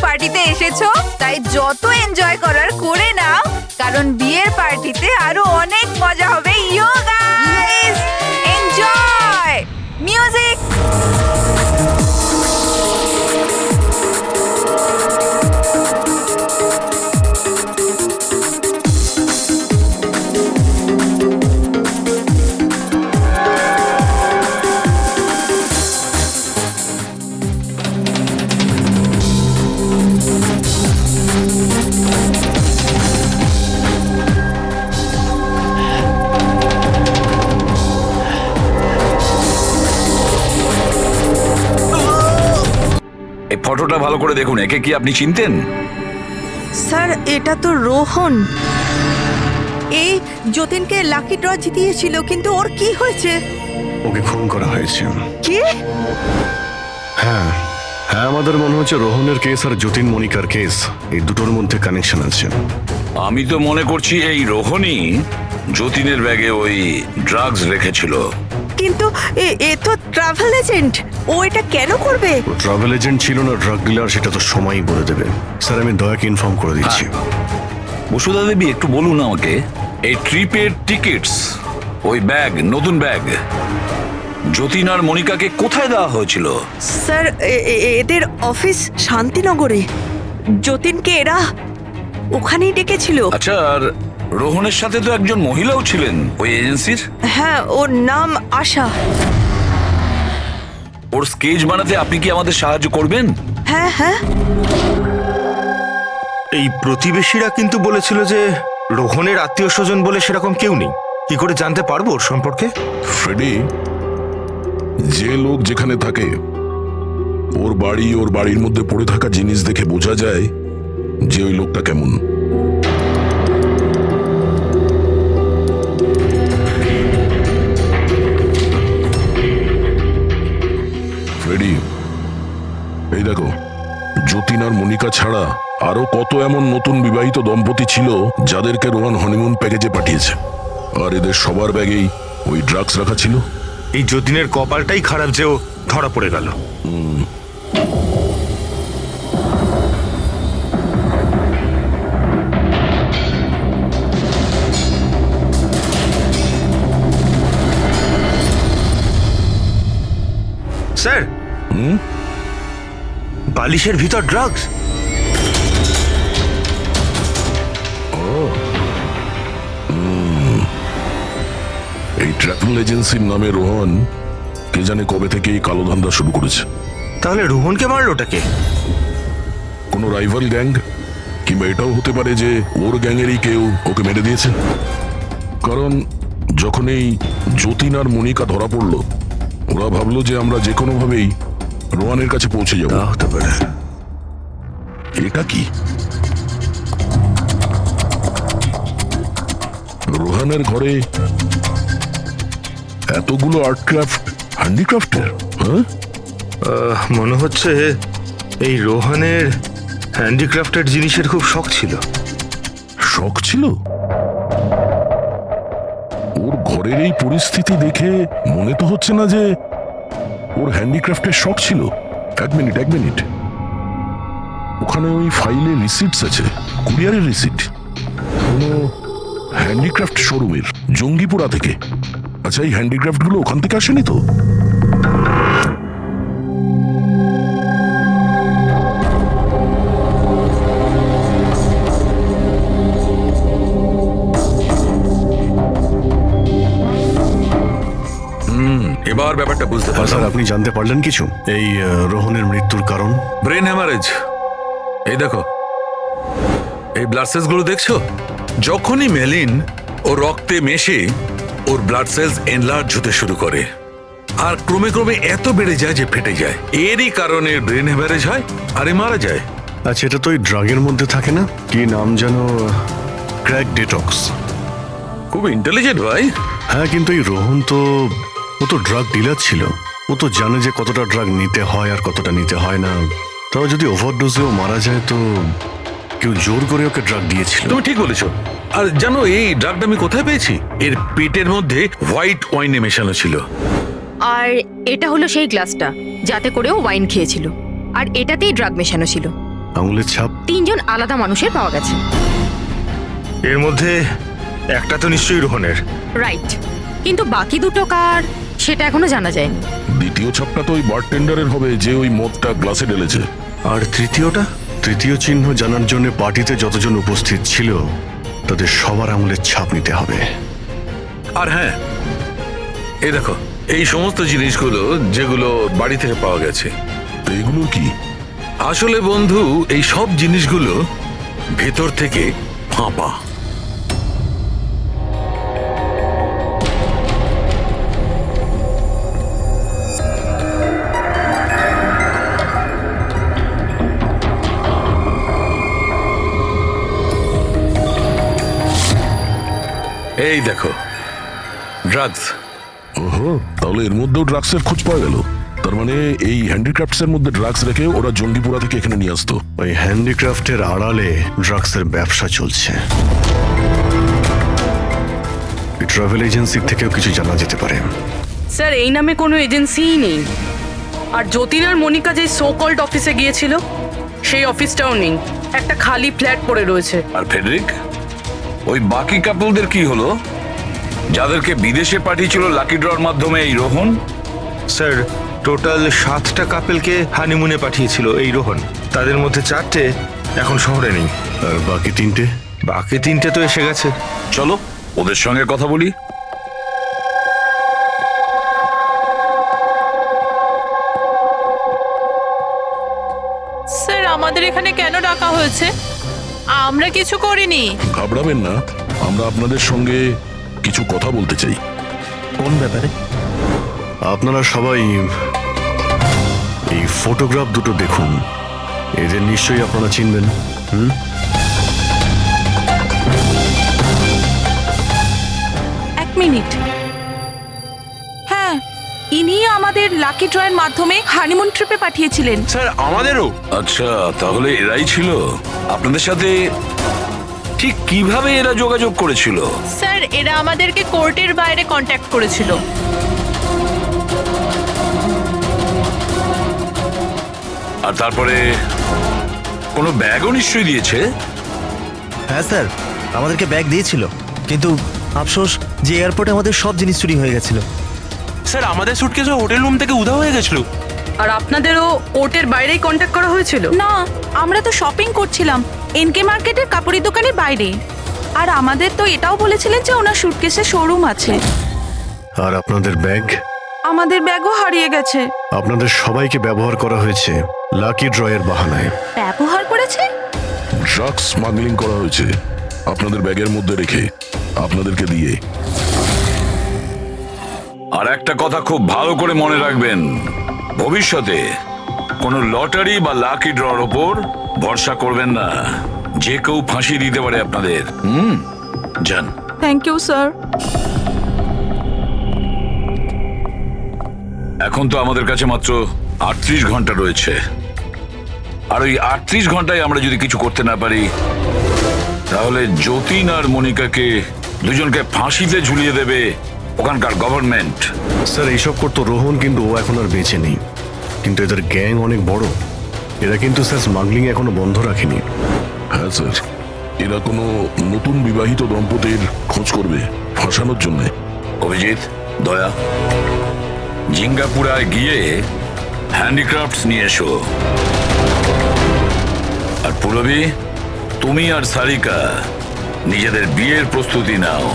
পার্টিতে এসেছো, তাই যত এনজয় করার করে নাও, কারণ বিয়ের পার্টিতে আরো অনেক মজা হবে। ইয়ো গাইস, এনজয় মিউজিক। ফটোটা ভালো করে দেখুন, একে কি আপনি চিনতেন? স্যার, এটা তো রোহন। এই যতীনকে লাকি ড্র জিতিয়েছিল, কিন্তু ওর কি হয়েছে? ওকে খুন করা হয়েছে। কি? হ্যাঁ হ্যাঁ, আমাদের মনে হচ্ছে রোহনের কেস আর যতীন মনিকার কেস, এই দুটোর মধ্যে কানেকশন আছে। আমি তো মনে করছি এই রোহনই যতীনের ব্যাগে ওই ড্রাগস রেখেছিল। কিন্তু এ তো ট্রাভেল এজেন্ট, ও এটা কেন করবে? ও ট্রাভেল এজেন্ট ছিল না ড্রাগ ডিলার, সেটা তো সময়ই বলে দেবে। স্যার, আমি দয়াকে ইনফর্ম করে দিচ্ছি। বসুধা দেবী, একটু বলুন আমাকে, এই ট্রিপের টিকিটস, ওই ব্যাগ, নতুন ব্যাগ, যতীন আর মনিকাকে কোথায় দেওয়া হয়েছিল? স্যার, এদের অফিস শান্তিনগরে। যতীনকে এরা ওখানেই ডেকেছিল। আচ্ছা, আর রোহনের সাথে তো একজন মহিলাও ছিলেন ওই এজেন্সির। হ্যাঁ, ওর নাম আশা। ওর স্কেচ বানাতে আপনি কি আমাদের সাহায্য করবেন? হ্যাঁ হ্যাঁ। এই প্রতিবেশীরা কিন্তু বলেছিল যে রোহনের আত্মীয় স্বজন বলে সেরকম কেউ নেই। কি করে জানতে পারবো ওর সম্পর্কে? ফ্রেডি, যে লোক যেখানে থাকে ওর বাড়ির মধ্যে পড়ে থাকা জিনিস দেখে বোঝা যায় যে ওই লোকটা কেমন। ফ্রেডি, এই দেখো, যতীন আর মনিকা ছাড়া আরো কত এমন নতুন বিবাহিত দম্পতি ছিল যাদেরকে রোহন হনিমুন প্যাকেজে পাঠিয়েছে, আর এদের সবার ব্যাগেই ওই ড্রাগস রাখা ছিল। এই যতীনের কপালটাই খারাপ যে ও ধরা পড়ে গেল। স্যার, বালিশের ভিতর ড্রাগস। এই ট্রাভেল এজেন্সির নামে রোহন কে জানে কবে থেকে এই কালো ধান্দা শুরু করেছে। তাহলে রোহনকে মারলোটাকে? কোনো রাইভাল গ্যাং, কিংবা এটাও হতে পারে যে ওর গ্যাংয়েরই কেউ ওকে মেরে দিয়েছে। কারণ যখন এই যতীন আর মনিকা ধরা পড়লো, ওরা ভাবলো যে আমরা যে কোনো ভাবেই রোহানের কাছে পৌঁছে যাবো। হতে পারে। এটা কি? রোহানের ঘরে এতগুলো আর্ট ক্রাফট, হ্যান্ডিক্রাফটের। হ্যাঁ, মনে হচ্ছে এই রোহনের হ্যান্ডিক্রাফটেড জিনিসের খুব শখ ছিল। শখ ছিল? ওর ঘরের এই পরিস্থিতি দেখে মনে তো হচ্ছে না যে ওর হ্যান্ডিক্রাফটের শখ ছিল। এক মিনিট, ওখানে ওই ফাইলে রিসিটস আছে, কুরিয়ারের রিসিট, কোনো হ্যান্ডিক্রাফট শোরুমের, জঙ্গিপুরা থেকে। আচ্ছা, এই হ্যান্ডিক্রাফট গুলো ওখান থেকে আসেনি তো? এবার ব্যাপারটা বুঝতে পারলাম। স্যার, আপনি জানতে পারলেন কিছু এই রোহনের মৃত্যুর কারণ? Brain haemorrhage. এই দেখো, এই ব্লাড সেলস গুলো দেখছো? যখনই মেলিন ও রক্তে মেশে ওর ব্লাড সেলস এনলার্জ হতে শুরু করে, আর ক্রমে ক্রমে এত বেড়ে যায় যে ফেটে যায়। এরই কারণে ব্রেন হ্যামারেজ হয় আর মারা যায়। আচ্ছা, এটা তো ওই ড্রাগের মধ্যে থাকে না? কি নাম যেন? Crack detox. খুব ইন্টেলিজেন্ট ভাই। হ্যাঁ, কিন্তু এই রোহন তো ড্রাগ ডিলার ছিল। ও তো জানে যে কতটা ড্রাগ নিতে হয় আর কতটা নিতে হয় না। তাও যদি ওভারডোজেও মারা যায় তো কেউ জোর করে ওকে ড্রাগ দিয়েছিল। তুমি ঠিক বলেছো। আর জানো এই ড্রাগটা আমি কোথায় পেয়েছি? এর পেটের মধ্যে হোয়াইট ওয়াইনে মেশানো ছিল। আর এটা হলো সেই গ্লাসটা যাতে করেও ওয়াইন খেয়েছিল, আর এটাতেই ড্রাগ মেশানো ছিল। আঙুলের ছাপ 3 জন আলাদা মানুষের পাওয়া গেছে। এর মধ্যে একটা তো নিশ্চয়ই রোহনের। রাইট, কিন্তু বাকি দুটো কার সেটা এখনো জানা যায়নি। দ্বিতীয় ছাপটা তো ওই বারটেন্ডারের হবে যে ওই মদটা গ্লাসে ঢেলেছে। আর তৃতীয়টা? তৃতীয় চিহ্ন জানার জন্য পার্টিতে যতজন উপস্থিত ছিল তাদের সবার আঙুলের ছাপ নিতে হবে। আর হ্যাঁ, এই দেখো, এই সমস্ত জিনিসগুলো যেগুলো বাড়ি থেকে পাওয়া গেছে, তো এগুলো কি? আসলে বন্ধু, এই সব জিনিসগুলো ভেতর থেকে ফাঁপা। এই দেখো, ড্রাগস। ওহো, তাহলে এর মধ্যেও ড্রাগসের খোঁজ পাওয়া গেল। তার মানে এই হ্যান্ডিক্রাফটস এর মধ্যে ড্রাগস রেখে ওরা জঙ্গিপুরা থেকে এখানে নিয়ে আসতো। ওই হ্যান্ডিক্রাফটের আড়ালে ড্রাগসের ব্যবসা চলছে। ট্রাভেল এজেন্সির থেকেও কিছু জানা যেতে পারে। স্যার, এই নামে কোনো এজেন্সিই নেই। আর যতীন আর মনিকা যে সো কল্ড অফিসে গিয়েছিল সেই অফিসটাও নেই, একটা খালি ফ্ল্যাট পড়ে রয়েছে। আর ফেডরিক, ওই বাকি কাপলদের কি হলো যাদেরকে বিদেশে পাঠিয়েছিল লাকি ড্রর মাধ্যমে এই রোহন? স্যার, টোটাল 7টা কাপেলকে হানিমুনে পাঠিয়েছিল এই রোহন। তাদের মধ্যে 4টে এখন শহরে নেই। আর বাকি 3টে? বাকি 3টে তো এসে গেছে। চলো ওদের সঙ্গে কথা বলি। স্যার আমাদের এখানে কেন ডাকা হয়েছে? আমরা কিছু করিনি। ঘাবড়াবেন না, আমরা আপনাদের সঙ্গে কিছু কথা বলতে চাই। কোন ব্যাপারে? আপনারা সবাই এই ফটোগ্রাফ দুটো দেখুন, এদের নিশ্চয়ই আপনারা চিনবেন। এক মিনিট। হ্যাঁ, ইনি আমাদের লাকি ড্রয়ের মাধ্যমে হানিমুন ট্রিপে পাঠিয়েছিলেন। স্যার আমাদেরও। আচ্ছা, তাহলে এরাই ছিল আপনাদের সাথে। ঠিক কিভাবে এরা যোগাযোগ করেছিল? স্যার এরা আমাদেরকে কোর্টের বাইরে কন্ট্যাক্ট করেছিল। আর তারপরে কোনো ব্যাগও নিশ্চয়ই দিয়েছে। হ্যাঁ স্যার, আমাদেরকে ব্যাগ দিয়েছিল, কিন্তু আফসোস যে এয়ারপোর্টে আমাদের সব জিনিস চুরি হয়ে গেছিল। স্যার আমাদের সুটকেসও হোটেল রুম থেকে উধাও হয়ে গেছিল। আর আপনাদেরও কোর্টের বাইরেই কন্ট্যাক্ট করা হয়েছিল? না, আমরা তো শপিং করছিলাম এনকে মার্কেটের কাপড়ের দোকানের বাইরে। আর আমাদের তো এটাও বলেছিলেন যে ওনার সুটকেসে শোরুম আছে। আর আপনাদের ব্যাগ? আমাদের ব্যাগও হারিয়ে গেছে। আপনাদের সবাইকে ব্যবহার করা হয়েছে লাকি ড্রয়ের বাহানায়। ব্যবহার করেছে? ড্রাগস স্মাগলিং করা হয়েছে আপনাদের ব্যাগের মধ্যে রেখে, আপনাদেরকে দিয়ে। আর একটা কথা খুব ভালো করে মনে রাখবেন, ভবিষ্যতে কোনো লটারি বা লাকি ড্রর ওপর ভরসা করবেন না। যে কেউ ফাঁসি দিতে পারে আপনাদের। যান। Thank you sir. এখন তো আমাদের কাছে মাত্র 38 ঘন্টা রয়েছে, আর ওই 38 ঘন্টায় আমরা যদি কিছু করতে না পারি, তাহলে যতীন আর মনিকাকে দুজনকে ফাঁসিতে ঝুলিয়ে দেবে ওখানকার গভর্নমেন্ট। স্যার এইসব করতো রোহন, কিন্তু ও এখন আর বেঁচে নেই। কিন্তু এদের গ্যাং অনেক বড়। এরা কিন্তু স্যার স্মাগলিং এখনো বন্ধ রাখেনি। হ্যাঁ স্যার, এরা কোনো নতুন বিবাহিত দম্পতির খোঁজ করবে ফাঁসানোর জন্য। অভিজিৎ, দয়া, জিঙ্গাপুরায় গিয়ে হ্যান্ডিক্রাফটস নিয়ে এসো। আর পুরবী, তুমি আর সারিকা নিজেদের বিয়ের প্রস্তুতি নাও।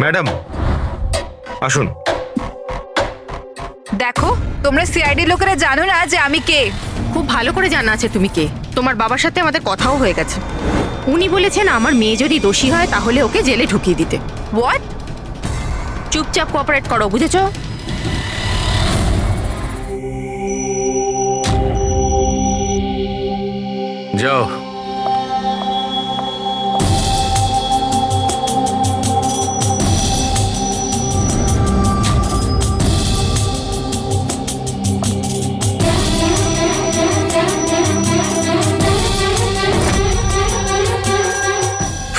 ম্যাডাম আসুন। দেখো, তোমরা সিআইডি লোকেরা জানো না যে আমি কে। খুব ভালো করে জানা আছে তুমি কে। তোমার বাবার সাথে আমাদের কথাও হয়ে গেছে। উনি বলেছেন আমার মেয়ে যদি দোষী হয় তাহলে ওকে জেলে ঢুকিয়ে দিতে। হোয়াট? চুপচাপ কোঅপারেট করো, বুঝেছো? যাও।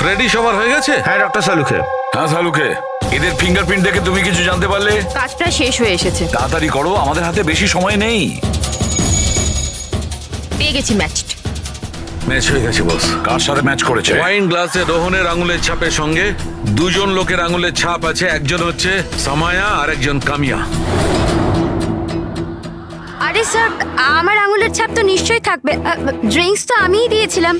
ফ্রেডি সবার হয়ে গেছে? হ্যাঁ ডক্টর সালুখে। হ্যাঁ সালুখে, এদের ফিঙ্গারপ্রিন্ট দেখে তুমি কিছু জানতে পারলে? কাজটা শেষ হয়ে এসেছে। তাড়াতাড়ি করো, আমাদের হাতে বেশি সময় নেই। পেয়ে গেছি ম্যাচ। ম্যাচ হয়ে গেছে বস। কার সাথে ম্যাচ করেছে? ওয়াইন গ্লাসে রোহনের আঙুলের ছাপের সঙ্গে দুজন লোকের আঙুলের ছাপ আছে। একজন হচ্ছে সামায়া আর একজন কামিয়া। আরে স্যার, আমার আঙুলের ছাপ তো নিশ্চয়ই থাকবে। ড্রিঙ্কস তো আমিই দিয়েছিলাম।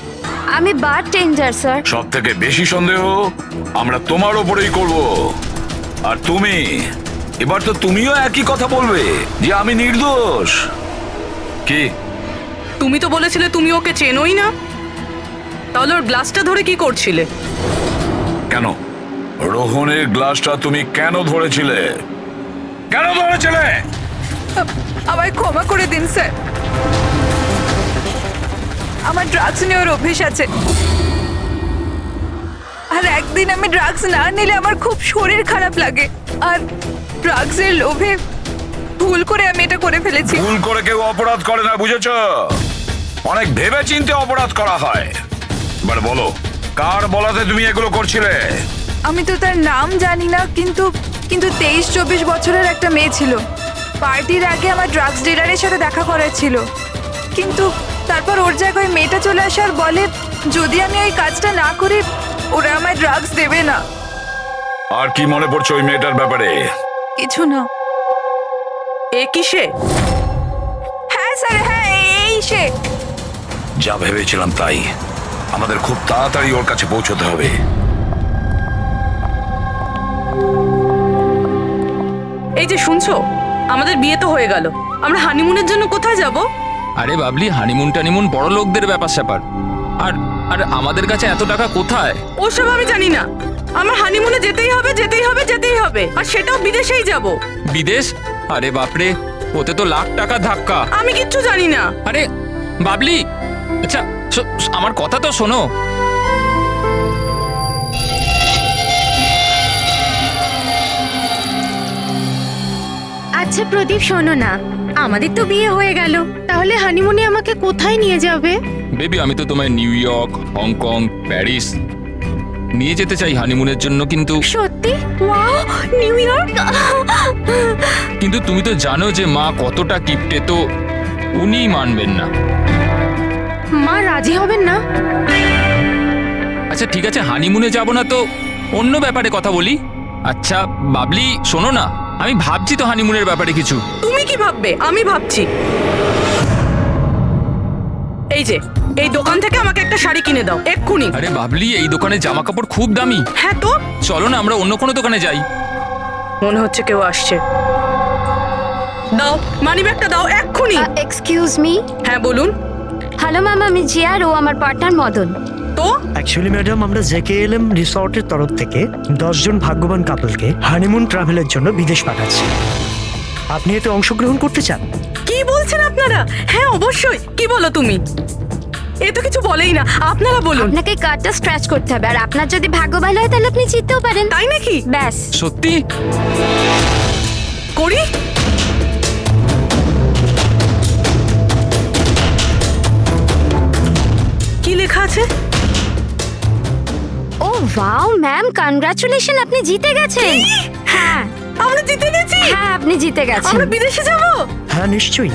আমি বারটেন্ডার স্যার। সব থেকে বেশি সন্দেহ আমরা তোমার ওপরেই করব। আর তুমি, এবার তো তুমিও একই কথা বলবে যে আমি নির্দোষ। কি? তুমি তো বলেছিলে তুমি ওকে চেনোই না, তাহলে ওর গ্লাসটা ধরে কি করছিলে? কেন রোহনের গ্লাসটা তুমি কেন ধরেছিলে? কেন ধরেছিলে? আমায় ক্ষমা করে দিন স্যার। আমার ড্রাগস নেওয়ার অভ্যেস আছে, আর একদিন আমি ড্রাগস না নিলে আমার খুব শরীর খারাপ লাগে। আর ড্রাগসের লোভে ভুল করে আমি এটা করে ফেলেছি। ভুল করে কেউ অপরাধ করে না, বুঝেছো? অনেক ভেবে চিন্তে অপরাধ করা হয়। এবার বলো, কার বলাতে তুমি এগুলো করছিলে? আমি তো তার নাম জানি না, কিন্তু 23-24 বছরের একটা মেয়ে ছিল। পার্টির আগে আমার ড্রাগস ডিলারের সাথে দেখা করার ছিল, কিন্তু তারপর ওর জায়গায় মেয়েটা চলে আসে আর বলে যদি আমি এই কাজটা না করি ওরা আমায় ড্রাগস দেবে না। আর কি মনে পড়ছে ওই মেয়েটার ব্যাপারে? কিছু না। এ কিসে? হ্যাঁ স্যার, হ্যাঁ এই সে। যা ভেবেছিলাম তাই। আমাদের খুব তাড়াতাড়ি ওর কাছে পৌঁছতে হবে। এই যে শুনছো, আমাদের বিয়ে তো হয়ে গেল, আমরা হানিমুনের জন্য কোথায় যাব? আরে বাবলি, হানিমুন টানিমুন বড় লোকদের ব্যাপার স্যাপার। আর আর আমাদের কাছে এত টাকা কোথায়? ওসব আমি জানি না। আমার হানিমুনে যেতেই হবে, যেতেই হবে, যেতেই হবে, আর সেটাও বিদেশেই যাব। বিদেশ? আরে বাপরে, ওতে তো লাখ টাকা ধাক্কা। আমি কিচ্ছু জানি না। আরে বাবলি, আচ্ছা আমার কথা তো শোনো। আচ্ছা প্রদীপ, শোনো না, আমাদের তো বিয়ে হয়ে গেল, তাহলে হানিমুনে আমাকে কোথায় নিয়ে যাবে? বেবি, আমি তো তোমায় নিউ ইয়র্ক, হংকং, প্যারিস নিয়ে যেতে চাই হানিমুনের জন্য, কিন্তু সত্যি? Wow, new York! কিন্তু তুমি তো জানো যে মা কতটা কিপটে, তো উনি মানবেন না। মা রাজি হবেন না? আচ্ছা ঠিক আছে, হানিমুনে যাব না তো অন্য ব্যাপারে কথা বলি। আচ্ছা বাবলি শোনো না, আমি ভাবছি তো হানিমুনের ব্যাপারে কিছু। তুমি কি ভাববে? আমি ভাবছি। এই যে এই দোকান থেকে আমাকে একটা শাড়ি কিনে দাও এক্ষুনি। আরে বাবলি, এই দোকানে জামা কাপড় খুব দামি। হ্যাঁ তো চলো না আমরা অন্য কোনো দোকানে যাই। মনে হচ্ছে কেউ আসছে। দাও মানিব্যাগটা, দাও এক্ষুনি। Excuse me. হ্যাঁ বলুন। হ্যালো ম্যাম, আমি জিয়া আর ও আমার পার্টনার মদন। তো অ্যাকচুয়ালি ম্যাডাম, আমরা জেকেএলএম রিসর্টের তরফ থেকে 10 জন ভাগ্যবান কাপলকে হানিমুন ট্রাভেলের জন্য বিদেশ পাঠাচ্ছি। আপনি এতে অংশগ্রহণ করতে চান? কি বলছেন আপনারা? হ্যাঁ অবশ্যই। কি বলো তুমি? এ তো কিছু বলেই না, আপনারা বলুন। আপনাকে কার্ডটা স্ক্র্যাচ করতে হবে, আর আপনার যদি ভাগ্য ভালো হয় তাহলে আপনি জিততেও পারেন। তাই নাকি? ব্যাস। সত্যি? করি। কি লেখা আছে? ও ওয়াও ম্যাম, কনগ্রাচুলেশন, আপনি জিতে গেছেন। হ্যাঁ আমরা জিতে গেছি। হ্যাঁ আপনি জিতে গেছেন। আমরা বিদেশে যাব? হ্যাঁ নিশ্চয়ই।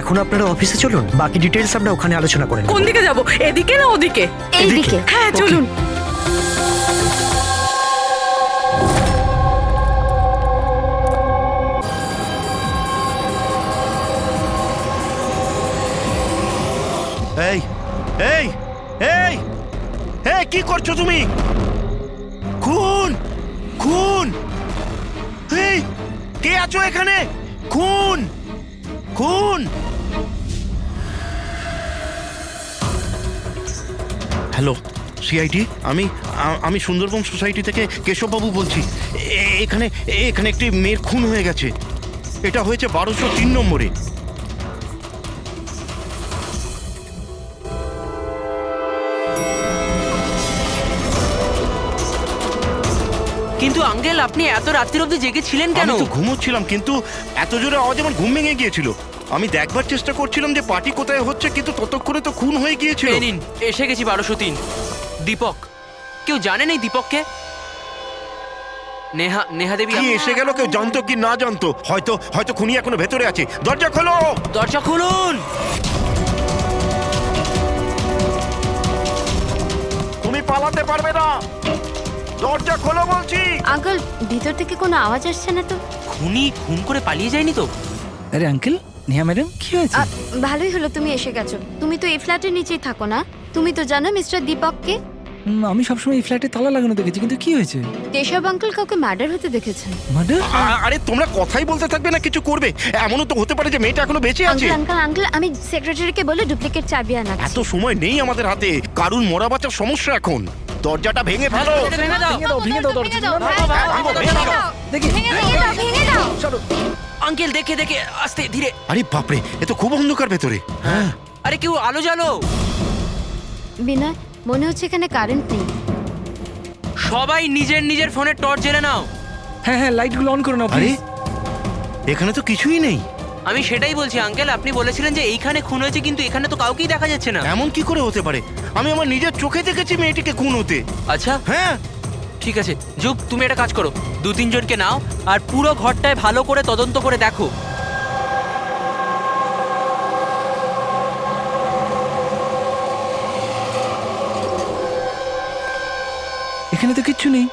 এখন আপনারা অফিসে চলুন, বাকি ডিটেলস আমরা ওখানে আলোচনা করে নেব। কোন দিকে যাব? এদিকে না ওদিকে? এইদিকে। হ্যাঁ চলুন। এই এই এই এই কি করছো তুমি? খুন খুন! এই কে আছো এখানে? খুন খুন! হ্যালো সিআইডি, আমি সুন্দরবন সোসাইটি থেকে কেশববাবু বলছি। এখানে এখানে একটি মেয়ের খুন হয়ে গেছে। এটা হয়েছে 1203 নম্বরে। কিন্তু আঙ্কেল, আপনি এত রাত্রির অবধি জেগেছিলেন কেন? আমি তো ঘুমোচ্ছিলাম, কিন্তু এত জোরে আওয়াজ আমার ঘুম ভেঙে গিয়েছিল। আমি দেখবার চেষ্টা করছিলাম যে পার্টি কোথায় হচ্ছে, কিন্তু ততক্ষণে তো খুন হয়ে গিয়েছিল। এই নিন, এসে গেছি 1203। দীপক, কেউ জানেন এই দীপককে? নেহা দেবী কি এসে গেল? কেউ জানতো কি না জানতো? হয়তো হয়তো খুনি এখনো ভেতরে আছে। দরজা খোলো, দরজা খুলুন। তুমি পালাতে পারবে না। দরজা খোলো বলছি। আঙ্কেল, ভিতর থেকে কোনো আওয়াজ আসছে না তো? খুনি খুন করে পালিয়ে যায়নি তো? আরে আঙ্কেল, নেহা ম্যাডাম, কি হয়েছে? ভালোই হলো তুমি এসে গেছো। তুমি তো এই ফ্ল্যাটের নিচেই থাকো না? তুমি তো জানো মিস্টার দীপককে? আমি সবসময় এই ফ্ল্যাটে তালা লাগানো দেখেছি, কিন্তু কি হয়েছে? কেশব আঙ্কেল কাউকে মার্ডার হতে দেখেছেন। মার্ডার? আরে তোমরা কথাই বলতে থাকবে না, কিছু করবে? এমনও তো হতে পারে যে মেয়েটা এখনো বেঁচে আছে। আঙ্কেল, আমি সেক্রেটারিকে বলে ডুপ্লিকেট চাবি আনাচ্ছি। এত সময় নেই আমাদের হাতে। কারুর মরা বাঁচার সমস্যা এখন। দরজাটা ভেঙে ফেলো। ভেঙে দাও দরজা। আঙ্কেল দেখে আস্তে ধীরে। আরে বাপরে, এ তো খুব অন্ধকার ভেতরে। হ্যাঁ, আরে কেউ আলো জ্বালো। বিনয়, মনে হচ্ছে এখানে কারেন্ট নেই। সবাই নিজের নিজের ফোনে টর্চ জ্বেলে নাও। হ্যাঁ হ্যাঁ, লাইটগুলো অন করে নাও আরে প্লিজ। এখানে তো কিছুই নেই। আমি সেটাই বলছি আঙ্কেল, আপনি বলেছিলেন যে এইখানে খুন হয়েছে, কিন্তু এখানে তো কাউকেই দেখা যাচ্ছে না। এমন কি করে হতে পারে? আমি আমার নিজের চোখে দেখেছি মেয়েটিকে খুন হতে। আচ্ছা হ্যাঁ ঠিক আছে, যুগ তুমি একটা কাজ করো, 2-3 জনকে নাও আর পুরো ঘরটায় ভালো করে তদন্ত করে দেখো। এখানে তো কিচ্ছু নেই।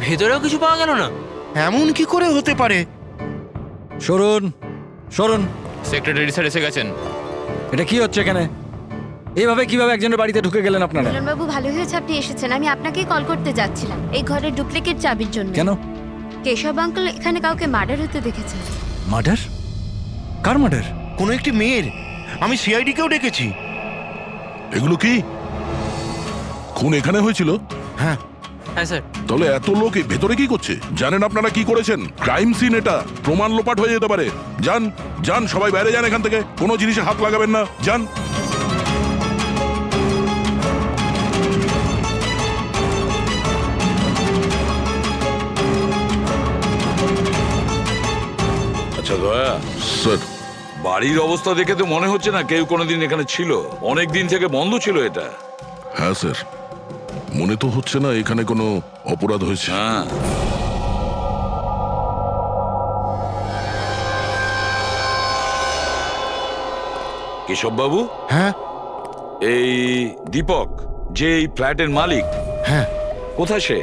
ভেতরেও কিছু পাওয়া গেল না? এমন কি করে হতে পারে? সরুন সরুন, সেক্রেটারি স্যার এসে গেছেন। এটা কি হচ্ছে এখানে? এইভাবে কিভাবে একজনের বাড়িতে ঢুকে গেলেন আপনারা? বাবু ভালো হয়েছে আপনি এসেছেন। আমি আপনাকেই কল করতে যাচ্ছিলাম এই ঘরের ডুপ্লিকেট চাবির জন্য। কেন? কেশব আঙ্কেল এখানে কাউকে মার্ডার হতে দেখেছেন। মার্ডার? কার মার্ডার? কোনো একটি মেয়ের। আমি সিআইডি কেও ডেকেছি। এগুলো কি খুন এখানে হয়েছিল? হ্যাঁ হ্যাঁ স্যার। তাহলে এত লোক এই ভেতরে কি করছে? জানেন আপনারা কি করেছেন? ক্রাইম সিন এটা, প্রমাণ লোপাট হয়ে যেতে পারে। যান যান, সবাই বাইরে যান এখান থেকে, কোনো জিনিসে হাত লাগাবেন না, যান। আচ্ছা দয়া, স্যার, বাড়ির অবস্থা দেখে তো মনে হচ্ছে না কেউ কোনোদিন এখানে ছিল। অনেক দিন থেকে বন্ধ ছিল এটা। হ্যাঁ স্যার, মনে তো হচ্ছে না এখানে কোনো অপরাধ হয়েছে। হ্যাঁ, কেশব বাবু। হ্যাঁ এই দীপক যে এই ফ্ল্যাটের মালিক, হ্যাঁ, কোথায় সে?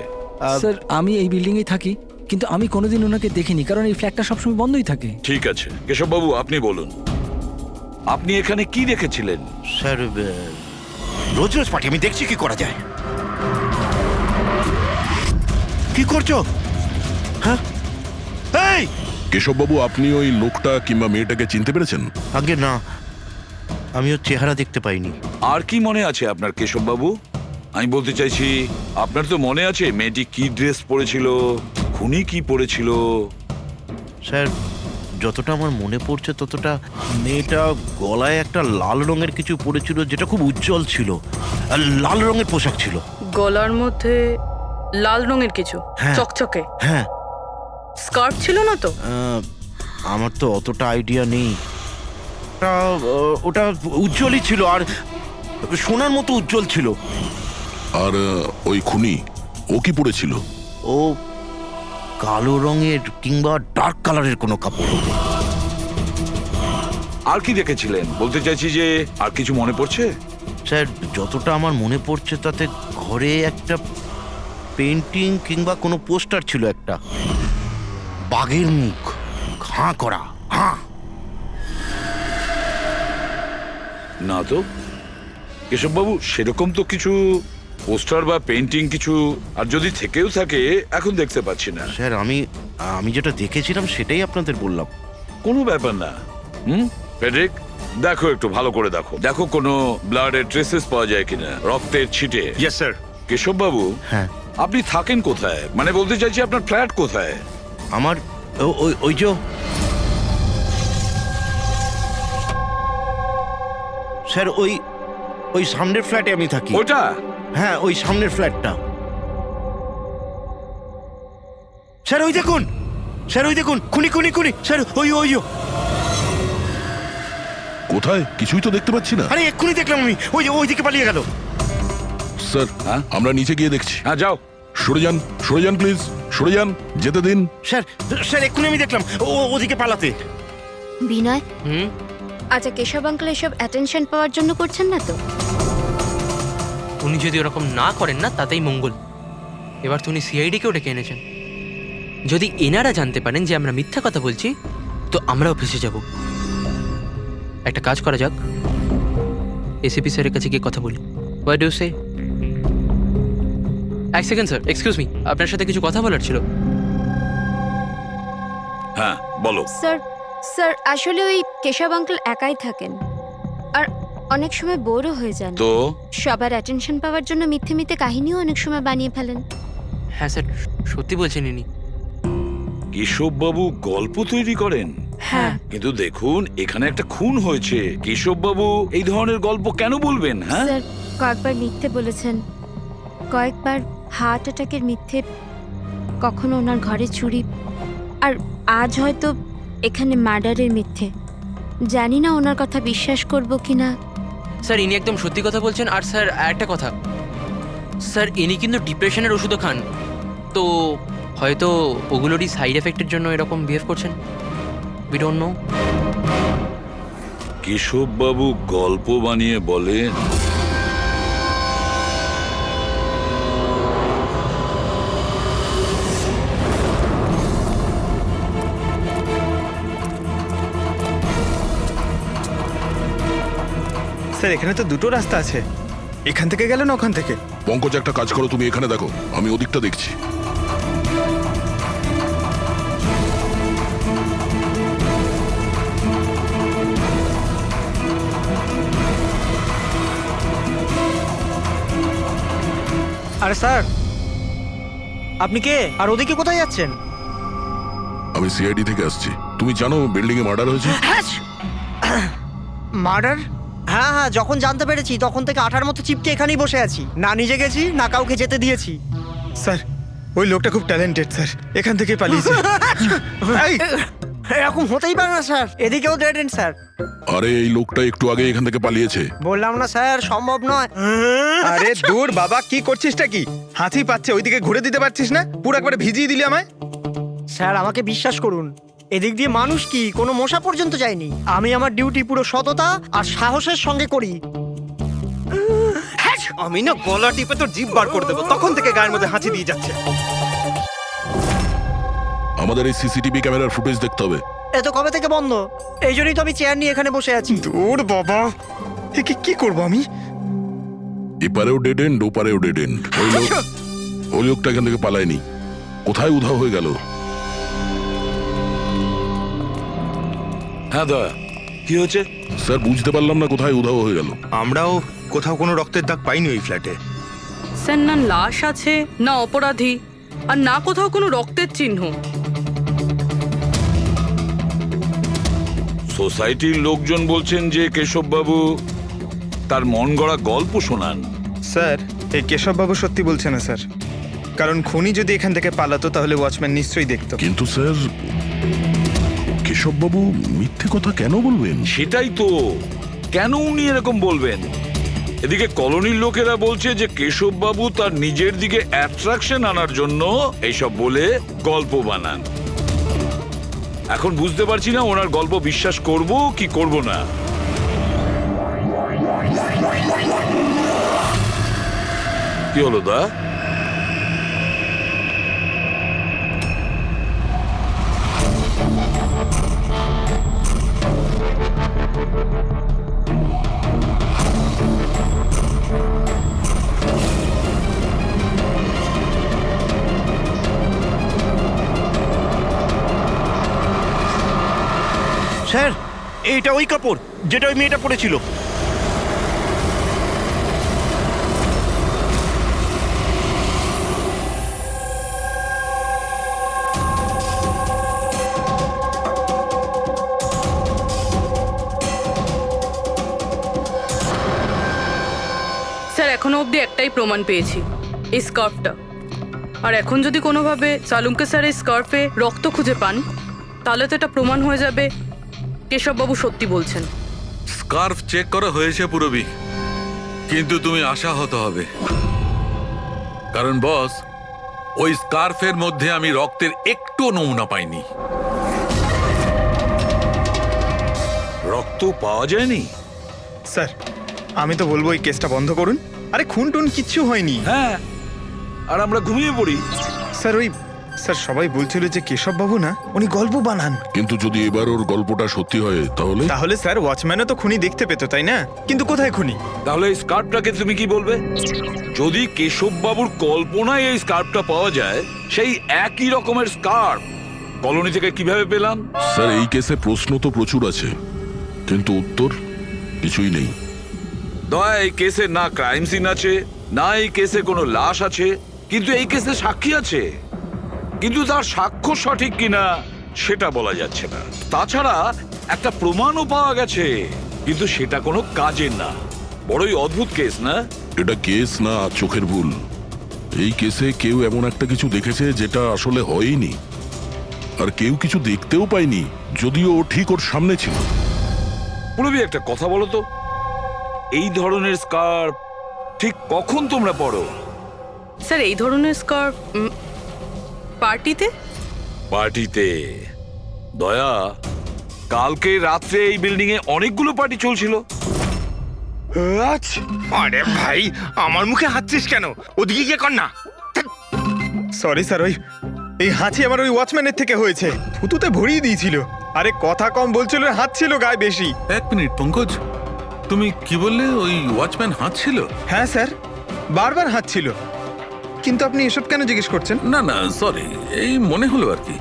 স্যার, আমি এই বিল্ডিংয়েই থাকি, কিন্তু আমি কোনোদিন ওনাকে দেখিনি, কারণ এই ফ্ল্যাটটা সবসময় বন্ধই থাকে। ঠিক আছে কেশব বাবু, আপনি বলুন, আপনি এখানে কি দেখেছিলেন? স্যার রোজ রোজ পার্টি, আমি দেখছি কি করা যায়। কি করছো? হ্যাঁ এই কেশববাবু, আপনি ওই লোকটা কিংবা মেয়েটাকে চিনতে পেরেছেন? আগে না, আমি ওর চেহারা দেখতে পাইনি। আর কি মনে আছে আপনার কেশব বাবু? আমি বলতে চাইছি, আপনার তো মনে আছে মেয়েটি কি ড্রেস পরেছিল, খুনি কি পরেছিল? স্যার যতটা আমার মনে পড়ছে ততটা মেয়েটা গলায় একটা লাল রঙের কিছু পরেছিল, যেটা খুব উজ্জ্বল ছিল, আর লাল রঙের পোশাক ছিল। গলার মধ্যে লাল রঙের কিছু হ্যাঁ। চকচকে হ্যাঁ, স্কার্ট ছিল না তো? আমার তো অতটা আইডিয়া নেই। ওটা উজ্জ্বলই ছিল, আর সোনার মতো উজ্জ্বল ছিল। আর ওই খুনি ও কি পরেছিল? ও কালো রঙের কিংবা ডার্ক কালারের কোনো কাপড়। আর কি দেখেছিলেন বলতে চাইছি, যে আর কিছু মনে পড়ছে? স্যার যতটা আমার মনে পড়ছে তাতে ঘরে একটা পেন্টিং কিংবা কোনো পোস্টার ছিল, একটা বাঘের মুখ, হাঁ করা, হাঁ। না তো কেশববাবু, সেরকম তো কিছু পোস্টার বা পেন্টিং কিছু, আর যদি থেকেও থাকে এখন দেখতে পাচ্ছি না। স্যার আমি যেটা দেখেছিলাম সেটাই আপনাদের বললাম। কোনো ব্যাপার না। ফেডরিক, দেখো একটু ভালো করে দেখো, দেখো কোনো ব্লাডের ট্রেসেস পাওয়া যায় কিনা, রক্তের ছিটে। Yes sir. কেশববাবু, হ্যাঁ, আপনি থাকেন কোথায়? মানে বলতে চাইছি আপনার ফ্ল্যাট কোথায়? আমার ওই যে স্যার ওই সামনের ফ্ল্যাটে আমি থাকি। ওটা? হ্যাঁ, ওই সামনের ফ্ল্যাটটা। স্যার ওই দেখুন, স্যার ওই দেখুন, খুনি খুনি খুনি স্যার, ওই কোথায়? কিছুই তো দেখতে পাচ্ছি না। আরে এক্ষুনি দেখলাম আমি, ওইদিকে পালিয়ে গেল। স্যার, আমরা নিচে গিয়ে দেখছি। হ্যাঁ যাও। সরে যান প্লিজ, সরে যান, যেতে দিন। স্যার এক্ষুনি আমি দেখলাম ওদিকে পালাতে। বিনয়, আচ্ছা কেশব আঙ্কেল এসব অ্যাটেনশন পাওয়ার জন্য করছেন না তো? উনি যদি ওরকম না করেন না তাতেই মঙ্গল। এবার তো উনি সিআইডিকেও ডেকে এনেছেন। যদি এনারা জানতে পারেন যে আমরা মিথ্যা কথা বলছি, তো আমরাও ফেসে যাব। একটা কাজ করা যাক, এসিপি স্যারের কাছে গিয়ে কথা বলি। হোয়াট ডু সে? এক সেকেন্ড স্যার, এক্সকিউজ মি, আপনার সাথে কিছু কথা বলার ছিল। হ্যাঁ বলো। স্যার আসলে ওই কেশব আঙ্কেল একাই থাকেন, আর অনেক সময় বোরও হয়ে যান। তো সবার অ্যাটেনশন পাওয়ার জন্য মিথ্যে মিথ্যে কাহিনীও অনেক সময় বানিয়ে ফেলেন। হ্যাঁ স্যার, সত্যি বলছেন ইনি। কেশববাবু গল্প তৈরি করেন? হ্যাঁ। কিন্তু দেখুন, এখানে একটা খুন হয়েছে, কেশববাবু এই ধরনের গল্প কেন বলবেন? হ্যাঁ স্যার কয়েকবার মিথ্যে বলেছেন, কয়েকবার হার্ট অ্যাটাকের মিথ্যে, কখনো ওনার ঘরে চুরি, আর আজ হয়তো এখানে মার্ডারের মিথ্যে। জানি না ওনার কথা বিশ্বাস করব কিনা। স্যার ইনি একদম সত্যি কথা বলছেন। আর স্যার একটা কথা, স্যার ইনি কিন্তু ডিপ্রেশনের ওষুধও খান, তো হয়তো ওগুলোরই সাইড এফেক্টের জন্য এরকম বিহেভ করছেন। We don't know. কেশববাবু গল্প বানিয়ে বলেন? স্যার এখানে তো দুটো রাস্তা আছে, এখান থেকে গেলে না ওখান থেকে। পঙ্কজ, একটা কাজ করো, তুমি এখানে দেখো, আমি ওদিকটা দেখছি। আরে স্যার, আপনি কে আর ওদিকে কোথায় যাচ্ছেন? আমি সিআইডি থেকে আসছি। তুমি জানো বিল্ডিং এ মার্ডার হয়েছে? মার্ডার? হ্যাঁ হ্যাঁ, যখন জানতে পেরেছি তখন থেকে আঠার মতো চিপকে এখানেই বসে আছি, না নিজে গেছি না কাউকে যেতে দিয়েছি। স্যার ওই লোকটা খুব ট্যালেন্টেড স্যার, এখান থেকে পালিয়েছে। এই, এরকম হতেই পারে না স্যার, এদিকেও ডেড এন্ড স্যার। আরে এই লোকটা একটু আগে এখান থেকে পালিয়েছে। বললাম না স্যার, সম্ভব নয়। আরে দূর বাবা, কি করছিসটা কি? হাতি পাচ্ছে, ওইদিকে ঘুরে দিতে পারছিস না? পুরো একবারে ভিজিয়ে দিলি আমায়। স্যার আমাকে বিশ্বাস করুন, এদিক দিয়ে মানুষ কি কোনো মশা পর্যন্ত যায়নি। আমি আমার ডিউটি পুরো সততা আর সাহসের সঙ্গে করি। আমি না গলা টিপে তোর জিভ বার করে দেবো, তখন থেকে গায়ের মধ্যে হাঁচি দিয়ে যাচ্ছে। আমাদের এই সিসিটিভি ক্যামেরার ফুটেজ দেখতে হবে। এ তো কবে থেকে বন্ধ, এই জন্যই তো আমি চেয়ার নিয়ে এখানে বসে আছি। দূর বাবা, একে কি করবো আমি? এপারেও ডেড এন্ড, ওপারেও ডেড এন্ড। ওই লোকটা এখান থেকে পালায়নি, কোথায় উধাও হয়ে গেল? হ্যাঁ দয়া, কি হয়েছে? স্যার বুঝতে পারলাম না কোথায় উধাও হয়ে গেল। আমরাও কোথাও কোনো রক্তের দাগ পাইনি ওই ফ্ল্যাটে। স্যার না লাশ আছে, না অপরাধী, আর না কোথাও কোনো রক্তের চিহ্ন। সোসাইটির লোকজন বলছেন যে কেশববাবু তার মন গড়া গল্প শোনান। স্যার এই কেশববাবু সত্যি বলছে না স্যার, কারণ খুনি যদি এখান থেকে পালাতো তাহলে ওয়াচম্যান নিশ্চয়ই দেখতো। কিন্তু স্যার, কেশববাবু মিথ্যে কথা কেন বলবেন? সেটাই তো, কেন উনি এরকম বলবেন? এদিকে কলোনির লোকেরা বলছে যে কেশববাবু তার নিজের দিকে অ্যাট্রাকশন আনার জন্য এইসব বলে গল্প বানান। এখন বুঝতে পারছি না ওনার গল্প বিশ্বাস করব কি করব না। কি হলো দা? স্যার এইটা ওই কাপড় যেটা ওই মেয়েটা পরেছিল। স্যার এখনো অবধি একটাই প্রমাণ পেয়েছি, এই স্কার্ফটা। আর এখন যদি কোনোভাবে সালুমকে স্যার এই স্কার্ফে রক্ত খুঁজে পান, তাহলে তো এটা প্রমাণ হয়ে যাবে কেশববাবু সত্যি বলছেন। স্কার্ফ চেক করা হয়েছে পুরবি, কিন্তু তুমি আশাহত হবে, কারণ বস ওই স্কার্ফের মধ্যে আমি রক্তের একটু নমুনা পাইনি। রক্ত পাওয়া যায়নি? স্যার আমি তো বলবো এই কেসটা বন্ধ করুন। আরে খুন টুন কিচ্ছু হয়নি। হ্যাঁ, আর আমরা ঘুমিয়ে পড়ি। স্যার ওই স্যার সবাই বলছিল যে কেশববাবু না উনি গল্প বানান। কিন্তু যদি এবার ওর গল্পটা সত্যি হয় তাহলে? তাহলে স্যার ওয়াচম্যানও তো খুনি দেখতে পেতো, তাই না? কিন্তু কোথায় খুনি? তাহলে এই স্কার্ফটাকে তুমি কি বলবে? যদি কেশববাবুর কল্পনায় এই স্কার্ফটা পাওয়া যায়, সেই একই রকমের স্কার্ফ কলোনি থেকে কিভাবে পেলাম? স্যার এই কেসে প্রশ্ন তো প্রচুর আছে, কিন্তু উত্তর কিছুই নেই। দয়া, এই কেসে না ক্রাইম সিন আছে, না এই কেসে কোনো লাশ আছে, কিন্তু এই কেসে সাক্ষী আছে। কিন্তু তার সাক্ষ্য সঠিক কিনা সেটা বলা যাচ্ছে না। তাছাড়া একটা প্রমাণও পাওয়া গেছে, কিন্তু সেটা কোনো কাজের না। বড়ই অদ্ভুত কেস না? এটা কেস না, চোখের ভুল। এই কেসে কেউ এমন একটা কিছু দেখেছে যেটা আসলে হয়নি, আর কেউ কিছু দেখতেও পায়নি, যদিও ও ঠিক ওর সামনে ছিল। পুরবি একটা কথা বলো তো, এই ধরনের স্কার্ফ ঠিক কখন তোমরা পরো? স্যার এই ধরনের স্কার্ফ পার্টিতে। পার্টিতে? দয়া, কালকে রাত্রে এই বিল্ডিং এ অনেকগুলো পার্টি চলছিল। আরে ভাই, আমার মুখে হাঁচছিস কেন? ওদিকে গিয়ে কর না। সরি স্যার, ওই এই হাঁচি আমার ওই ওয়াচম্যানের থেকে হয়েছে, থুতুতে ভরিয়ে দিয়েছিল। আরে কথা কম বলছিল, হাত ছিল গায়ে বেশি। এক মিনিট পঙ্কজ, তুমি কি বললে ওই ওয়াচম্যান হাঁটছিল? হ্যাঁ স্যার, বারবার হাত ছিল। কিন্তু আপনি এসব কেন জিজ্ঞেস করছেন? না না সরি, এই মনে হলো আর কি।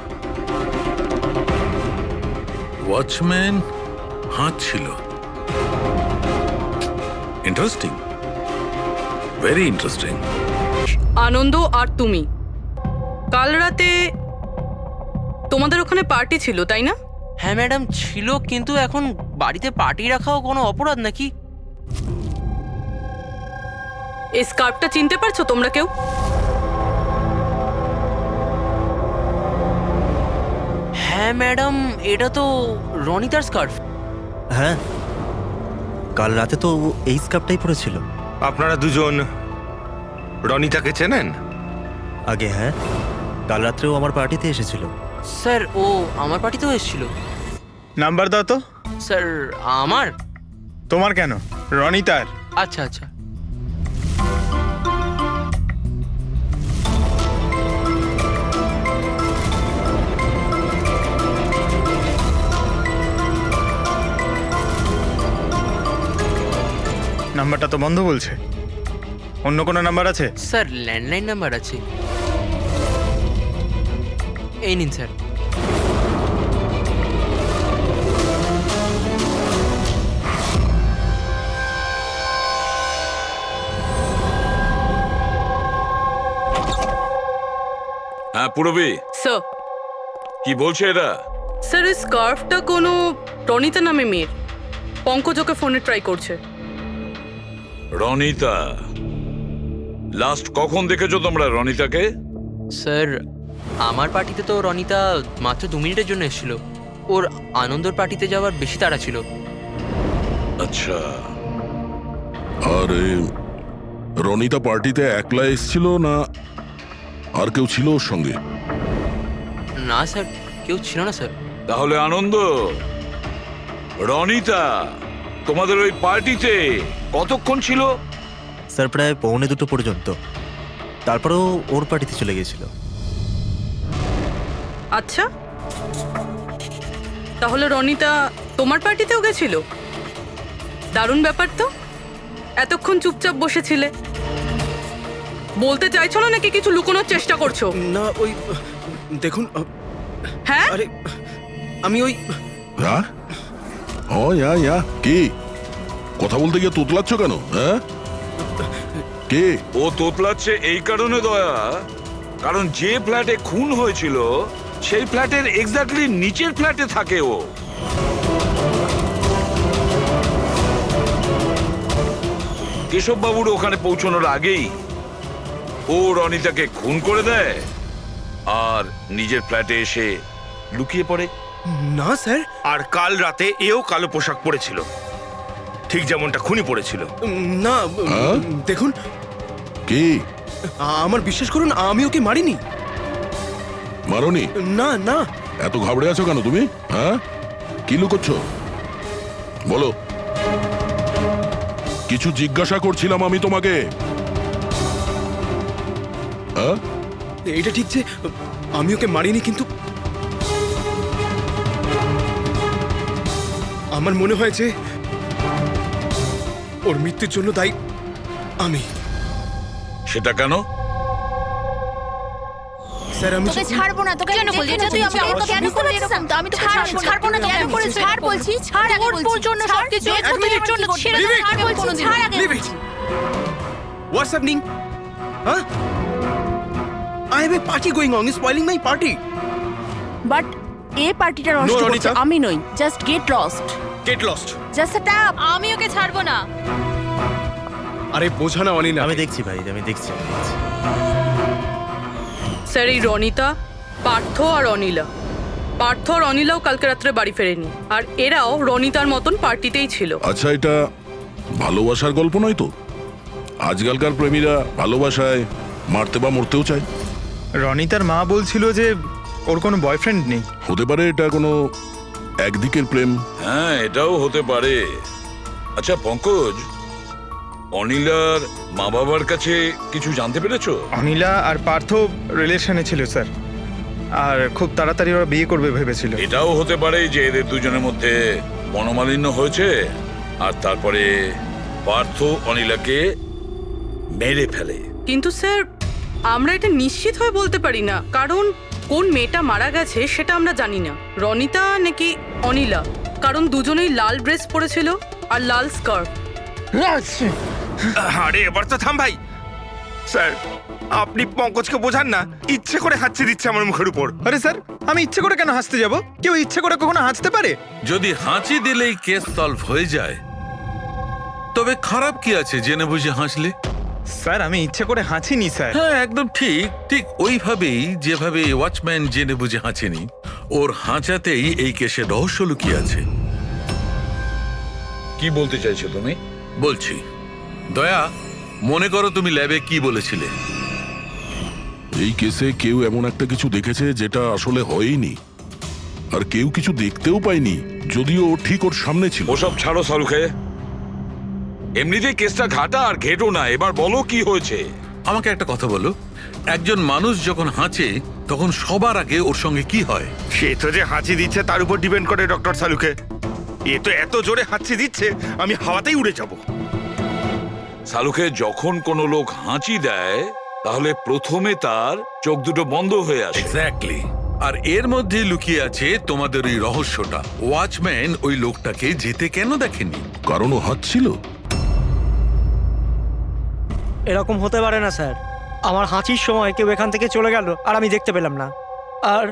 ওয়াচম্যান হাঁটছিল। Interesting, very interesting. আনন্দ আর তুমি কাল রাতে তোমাদের ওখানে পার্টি ছিল তাই না? হ্যাঁ ম্যাডাম ছিল, কিন্তু এখন বাড়িতে পার্টি রাখাও কোনো অপরাধ নাকি? এই স্কার্ফটা চিনতে পারছো তোমরা কেউ? হ্যাঁ ম্যাডাম, এটা তো রনিতার স্কার্ফ। হ্যাঁ, কাল রাতে তো ও এই স্কার্ফটাই পরেছিল। আপনারা দুজন রনিতাকে চেনেন? আগে হ্যাঁ, কাল রাত্রেও আমার পার্টিতে এসেছিল। স্যার ও আমার পার্টিতেও এসেছিল। নাম্বার দাও তো। স্যার আমার? তোমার কেন, রনিতার। আচ্ছা আচ্ছা। নাম্বারটা তো বন্ধ বলছে। অন্য কোনো নাম্বার আছে? স্যার ল্যান্ডলাইন নাম্বার আছে, এই নিন স্যার। হ্যাঁ পুরবি, স্যার। কি বলছে এরা? স্যার এই স্কার্ফটা কোনো রনিতা নামে মেয়ের। পঙ্কজ ওকে ফোনে ট্রাই করছে। রনিতা? লাস্ট কখন দেখেছো তোমরা রনিতাকে? স্যার আমার পার্টিতে তো রনিতা মাত্র 2 মিনিটের জন্য এসেছিল। ওর আনন্দর পার্টিতে যাওয়ার বেশি তাড়া ছিল। আচ্ছা। আর রনিতা পার্টিতে একলা এসেছিল না আর কেউ ছিল ওর সঙ্গে? না স্যার, কেউ ছিল না স্যার। তাহলে আনন্দ, রনিতা তোমাদের ওই পার্টিতে কতক্ষণ ছিল? স্যার প্রায় 1:45 পর্যন্ত। তারপরেও ওর পার্টিতে চলে গেছিল। আচ্ছা, তাহলে রনিতা তোমার পার্টিতেও গেছিল? দারুণ ব্যাপার তো। এতক্ষণ চুপচাপ বসেছিলে, বলতে চাইছো না নাকি কিছু লুকোনোর চেষ্টা করছো? না ওই দেখুন। হ্যাঁ আরে আমি ওই কি কথা বলতে গিয়ে তোতলাচ্ছ কেন? হ্যাঁ, কে ও তোতলাচ্ছে এই কারণে দয়া, কারণ যে ফ্ল্যাটে খুন হয়েছিল সেই ফ্ল্যাটের এক্স্যাক্টলি নিচের ফ্ল্যাটে থাকে ও। কেশব বাবুর ওখানে পৌঁছানোর আগেই ও রনিতাকে খুন করে দেয় আর নিজের ফ্ল্যাটে এসে লুকিয়ে পড়ে। না স্যার। আর কাল রাতে এও কালো পোশাক পরেছিল, ঠিক যেমনটা খুনি পরেছিল। না দেখুন, কি আমার বিশ্বাস করুন, আমি ওকে মারিনি। মারোনি? না না। এত ঘাবড়ে আছো কেন তুমি? হ্যাঁ, কি লুকোচ্ছ বলো? কিছু জিজ্ঞাসা করছিলাম আমি তোমাকে। হ্যাঁ, এটা ঠিক যে আমি ওকে মারিনি, কিন্তু আমার মনে হয় যে ওর মৃত্যুর জন্য দায়ী আমি। সেটা কেন? স্যার আমি তোকে ছাড়বো না। তোকে কেন বলছিস? তুই আমাকে কেন করলি এরকম? আমি তোকে ছাড়বো না। কেন করেছিস? ছাড় বলছি, ছাড় আগে বলছি। তোর জন্য সবকিছু তোর জন্য ছেড়ে দে। ছাড় বলছি, ছাড় আগে বলছি। What's happening? Huh? I have a party going on. You're spoiling my party. But এই পার্টিটা নষ্ট করছে আমি নই। Just get lost. Get lost. Just set up. আমি ওকে ছাড়বো না। আরে বোঝা না অনিল, আমি দেখছি ভাই, আমি দেখছি। স্যার এই রনিতা, পার্থ আর অনিলা, পার্থ আর অনিলাও কালকে রাত্রে বাড়ি ফেরেনি, আর এরাও রনিতার মতন পার্টিতেই ছিল। আচ্ছা, এটা ভালোবাসার গল্প নয় তো? আজকালকার প্রেমীরা ভালোবাসায় মারতে বা মরতেও চায়। রনিতার মা বলছিল যে ওর কোনো বয়ফ্রেন্ড নেই। হতে পারে এটা কোনো একদিকের প্রেম। হ্যাঁ, এটাও হতে পারে। আচ্ছা পঙ্কজ, অনিলার মা বাবার কাছে কিছু জানতে পেরেছো? অনিলা আর পার্থ রিলেশনে ছিল স্যার, আর খুব তাড়াতাড়ি ওরা বিয়ে করবে ভেবেছিল। এটাও হতে পারে যে এদের দুজনের মধ্যে মনোমালিন্য হয়েছে আর তারপরে পার্থ অনিলাকে মেরে ফেলে। কিন্তু স্যার আমরা এটা নিশ্চিত হয়ে বলতে পারি না, কারণ কোন মেয়েটা মারা গেছে সেটা আমরা জানি না, রনিতা নাকি অনিলা, কারণ দুজনেই লাল ড্রেস পরেছিল আর লাল স্কার্ফ। আরে এবার তো থাম ভাই। স্যার আপনি পঙ্কজকে বোঝান না, ইচ্ছে করে হাঁচি দিচ্ছে আমার মুখের উপর। আরে স্যার আমি ইচ্ছে করে কেন হাসতে যাব? কেউ ইচ্ছে করে কখনো হাসতে পারে? যদি হাঁচি দিলেই কেস সলভ হয়ে যায় তবে খারাপ কি আছে জেনে বুঝে হাসলে? স্যার আমি ইচ্ছে করে হাঁচিনি স্যার। হ্যাঁ একদম ঠিক, ঠিক ওইভাবেই যেভাবে ওয়াচম্যান জেনে বুঝে হাঁচেনি, ওর হাঁচাতেই এই কেসের রহস্য লুকিয়ে আছে। কি বলতে চাইছো তুমি? বলছি, দয়া মনে করো তুমি ল্যাবে কি বলেছিলে? এই কেসে কেউ এমন একটা কিছু দেখেছে যেটা আসলে হয়নি, আর কেউ কিছু দেখতেও পায়নি, যদিও ঠিক ওর সামনে ছিল। ওসব ছাড়ো সালুকে, এমনিতেই কেসটা ঘাটা আর ঘেটো না, এবার বলো কি হয়েছে। আমাকে একটা কথা বলো, একজন মানুষ যখন হাঁচে তখন সবার আগে ওর সঙ্গে কি হয়? সে তো যে হাঁচি দিচ্ছে তার উপর ডিপেন্ড করে ডক্টর সালুকে। এ তো এত জোরে হাঁচি দিচ্ছে আমি হাওয়াতেই উড়ে যাব। সালুকে, যখন কোনো লোক হাঁচি দেয় তাহলে প্রথমে তার চোখ দুটো বন্ধ হয়ে আসে। এক্স্যাক্টলি, আর এর মধ্যে লুকিয়ে আছে তোমাদের ওই রহস্যটা। ওয়াচম্যান ওই লোকটাকে যেতে কেন দেখেনি? কারণ ও হাঁচছিল। এরকম হতে পারে না স্যার, আমার হাঁচির সময় কেউ এখান থেকে চলে গেল আর আমি দেখতে পেলাম না। আর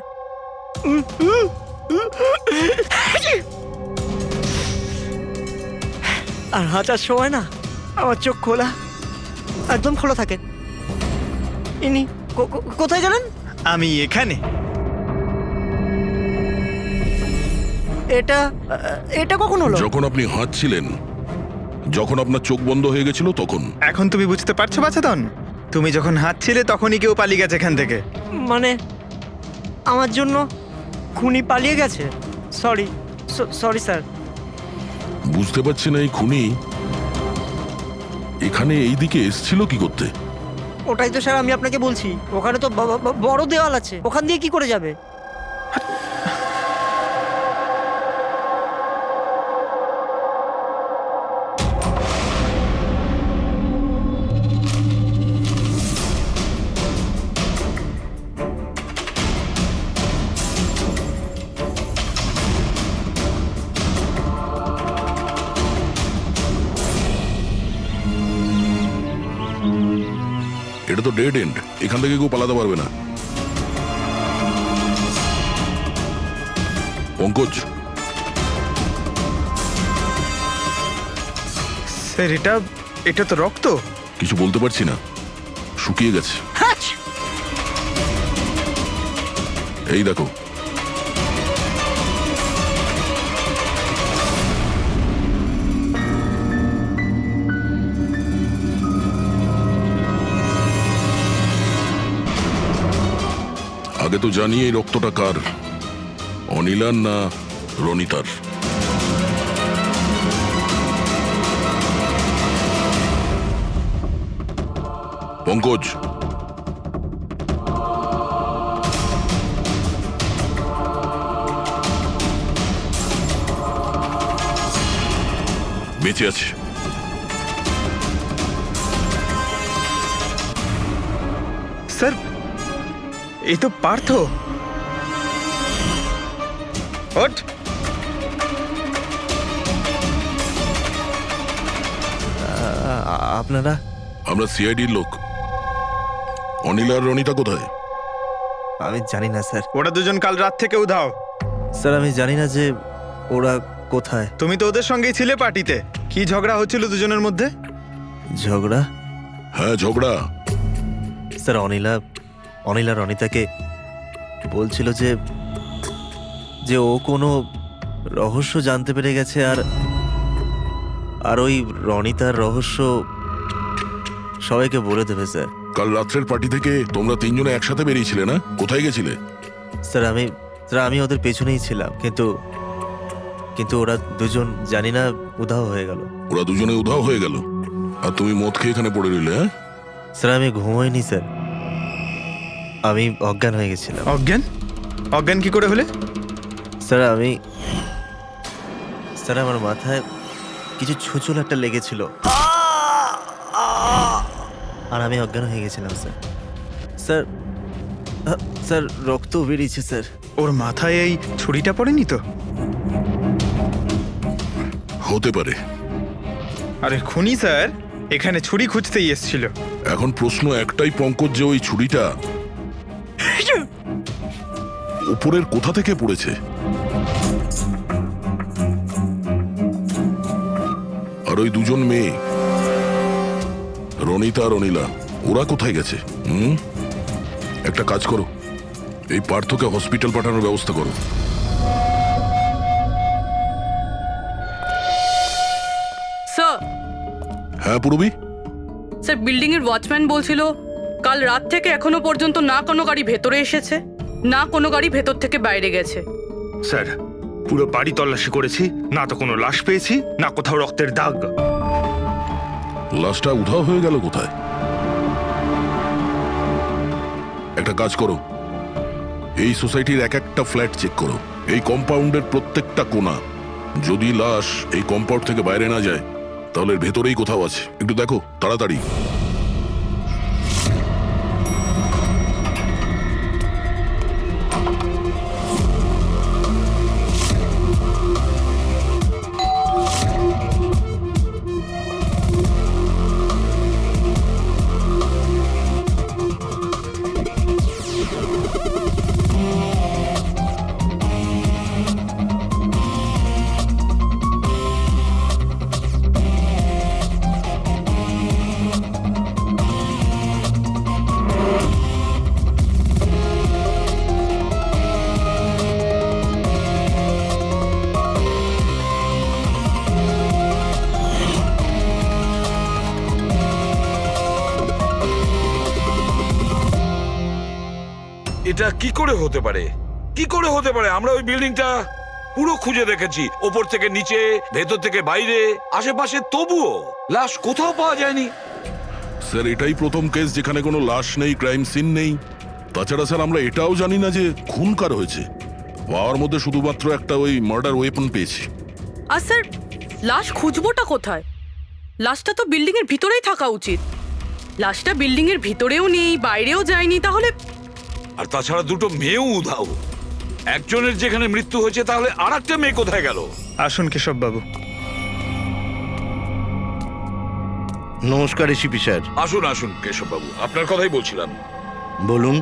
আর হাঁচার সময় না আমার চোখ খোলা, একদম খোলা থাকে। ইনি কোথায় গেলেন? আমি এখানে। এটা এটা কখন হলো? যখন আপনি হাঁচছিলেন, যখন আপনার চোখ বন্ধ হয়ে গেছিল তখন। এখন তুমি বুঝতে পারছো বাছাধন? তুমি যখন হাঁচছিলে তখনই কেউ পালিয়ে গেছে এখান থেকে। মানে আমার জন্য খুনি পালিয়ে গেছে? Sorry sorry sir. বুঝতে পারছি না এই খুনি এখানে এই দিকে এসছিল কি করতে? ওটাই তো স্যার আমি আপনাকে বলছি, ওখানে তো বড় দেওয়াল আছে, ওখান দিয়ে কি করে যাবে? এটা তো ডেড এন্ড, এখান থেকে কেউ পালাতে পারবে না। পঙ্কজ, স্যার এটা তো রক্ত। কিছু বলতে পারছি না, শুকিয়ে গেছে। এই দেখো, আগে তো জানি এই রক্তটা কার, অনিলার না রনিতার। পঙ্কজ, বেঁচে আছে। স্যার এই তো পার্থ। ওঠ। আপনারা? আমরা সিআইডির লোক। অনিল আর রনিতা কোথায়? আমি জানি না স্যার। ওরা দুজন কাল রাত থেকে উধাও। স্যার আমি জানি না যে ওরা কোথায়। তুমি তো ওদের সঙ্গেই ছিলে পার্টিতে। কি ঝগড়া হচ্ছিল দুজনের মধ্যে? ঝগড়া? হ্যাঁ ঝগড়া। স্যার অনিলা রনিতাকে বলছিল যে ও কোনো রহস্য জানতে পেরে গেছে, আর ওই রনিতার রহস্য সবাইকে বলে দেবে স্যার। কাল রাত্রের পার্টি থেকে তোমরা তিনজনে একসাথে বেরিয়েছিলে না? কোথায় গেছিলে? স্যার আমি ওদের পেছনেই ছিলাম, কিন্তু ওরা দুজন জানি না উধাও হয়ে গেল। ওরা দুজনে উধাও হয়ে গেল আর তুমি মদ খেয়ে এখানে পড়ে রইলে? হ্যাঁ স্যার আমি ঘুমোইনি স্যার, আমি অজ্ঞান হয়ে গেছিলাম। অজ্ঞান কি করে হলে? স্যার আমার মাথায় কিছু ছুঁচল একটা লেগেছিল আর আমি অজ্ঞান হয়ে গেছিলাম স্যার। স্যার স্যার রক্ত বেরিয়েছে স্যার। ওর মাথায় এই ছুরিটা পড়েনি তো? হতে পারে। আরে খুনি স্যার এখানে ছুরি খুঁজতেই এসেছিল। এখন প্রশ্ন একটাই পঙ্কজ, যে ওই ছুরিটা উপরের কোথা থেকে পড়েছে? আর ওই দুজন মেয়ে রনিতা আর অনিলা, ওরা কোথায় গেছে? একটা কাজ করো, এই পার্থকে হসপিটাল পাঠানোর ব্যবস্থা করো। স্যার। হ্যাঁ পূরবী? স্যার, বিল্ডিং এর ওয়াচম্যান বলছিল কাল রাত থেকে এখনো পর্যন্ত না কোনো গাড়ি ভেতরে এসেছে, না কোনো গাড়ি ভেতর থেকে বাইরে গেছে। স্যার পুরো বাড়ি তল্লাশি করেছি, না তো কোনো লাশ পেয়েছি, না কোথাও রক্তের দাগ। লাশটা উধাও হয়ে গেল কোথায়? একটা কাজ করো, এই সোসাইটির এক একটা ফ্ল্যাট চেক করো, এই কম্পাউন্ডের প্রত্যেকটা কোণা। যদি লাশ এই কম্পাউন্ড থেকে বাইরে না যায় তাহলে এর ভেতরেই কোথাও আছে। একটু দেখো তাড়াতাড়ি। এটা কি করে হতে পারে? কি করে হতে পারে? আমরা ওই বিল্ডিংটা পুরো খুঁজে দেখেছি, ওপর থেকে নিচে, ভেতর থেকে বাইরে, আশেপাশে, তবুও লাশ কোথাও পাওয়া যায়নি। স্যার এটাই প্রথম কেস যেখানে কোনো লাশ নেই, ক্রাইম সিন নেই। তাছাড়া স্যার আমরা এটাও জানি না যে খুন কার হয়েছে। পাওয়ার মধ্যে শুধুমাত্র একটা ওই মার্ডার ওয়েপন পেয়েছি। আর স্যার, লাশ খুঁজবোটা কোথায়? লাশটা তো বিল্ডিং এর ভিতরেই থাকা উচিত। লাশটা বিল্ডিং এর ভিতরেও নেই, বাইরেও যায়নি, তাহলে? আর তাছাড়া দুটো মেয়েও উধাও। একজনের যেখানে মৃত্যু হয়েছে, তাহলে আর একটা মেয়ে কোথায় গেল? আসুন কেশব বাবু। নমস্কার এসিপি স্যার। আসুন আসুন কেশব বাবু, আপনার কথাই বলছিলাম। বলুন।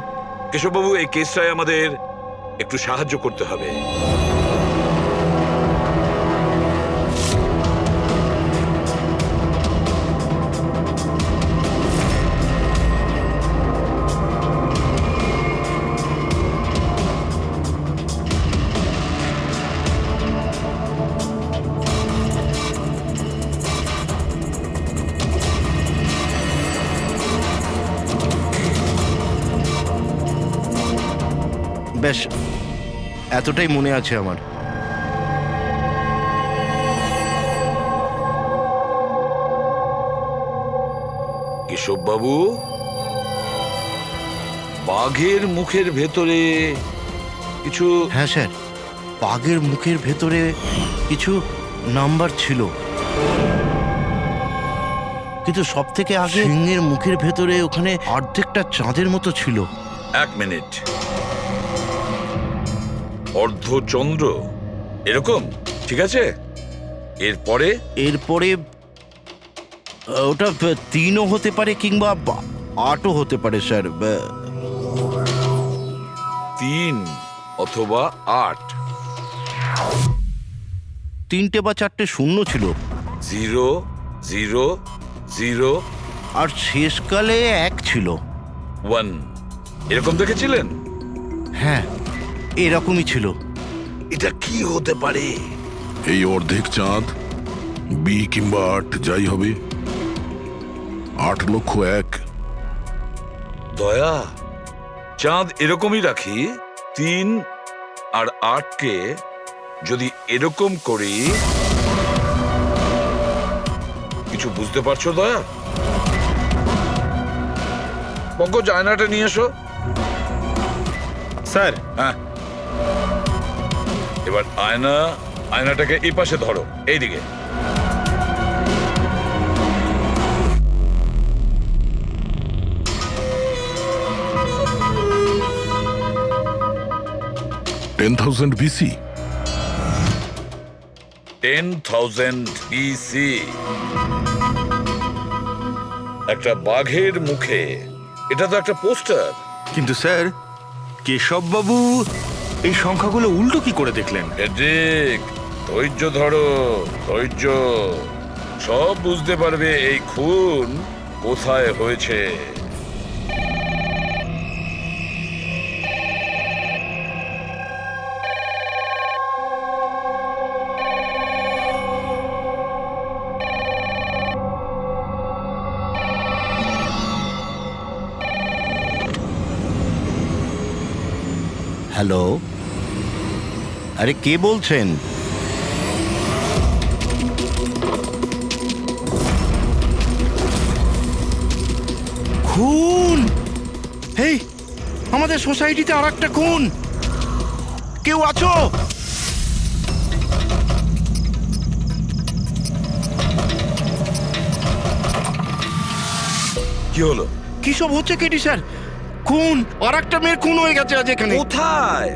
কেশব বাবু, এই কেসটায় আমাদের একটু সাহায্য করতে হবে। বেশ, এতটাই মনে আছে আমার। কেশব বাবু, বাঘের মুখের ভেতরে কিছু। হ্যাঁ স্যার, বাঘের মুখের ভেতরে কিছু নাম্বার ছিল, কিন্তু সব থেকে আগে সিংহের মুখের ভেতরে ওখানে অর্ধেকটা চাঁদের মতো ছিল। এক মিনিট, অর্ধচন্দ্র এরকম, ঠিক আছে। এরপরে এরপরে ওটা 3ও হতে পারে কিংবা 8ও হতে পারে স্যার। 3 অথবা 8। 3টে বা 4টে শূন্য ছিল। 0 0 0 আর শেষকালে 1 ছিল। 1 এরকম দেখেছিলেন? হ্যাঁ, এরকমই ছিল। এটা কি হতে পারে? এই অর্ধেক চাঁদ, বি কিংবা 8 যাই হবে, 8,01,000। দয়া, চাঁদ এরকমই রাখি, 3 আর 8কে যদি এরকম করি, কিছু বুঝতে পারছো দয়া? পঙ্কজ, আয়নাটা নিয়ে এসো। স্যার। হ্যাঁ, এবার আয়নাটাকে এই পাশে ধরো, এইদিকে। 10,000 BC? 10,000 BC। একটা বাঘের মুখে, এটা তো একটা পোস্টার। কিন্তু স্যার, কেশব বাবু এই সংখ্যাগুলো উল্টো কি করে দেখলেন? ঠিক, ধৈর্য ধরো, ধৈর্য। সব বুঝতে পারবে এই খুন কোথায় হয়েছে। হ্যালো, আরে কে বলছেন? খুন! হেই, আমাদের সোসাইটিতে আর একটা খুন! কেউ আছো? কি হলো? কি সব হচ্ছে কেটি স্যার? খুন! আর একটা মেয়ের খুন হয়ে গেছে আজ এখানে। কোথায়?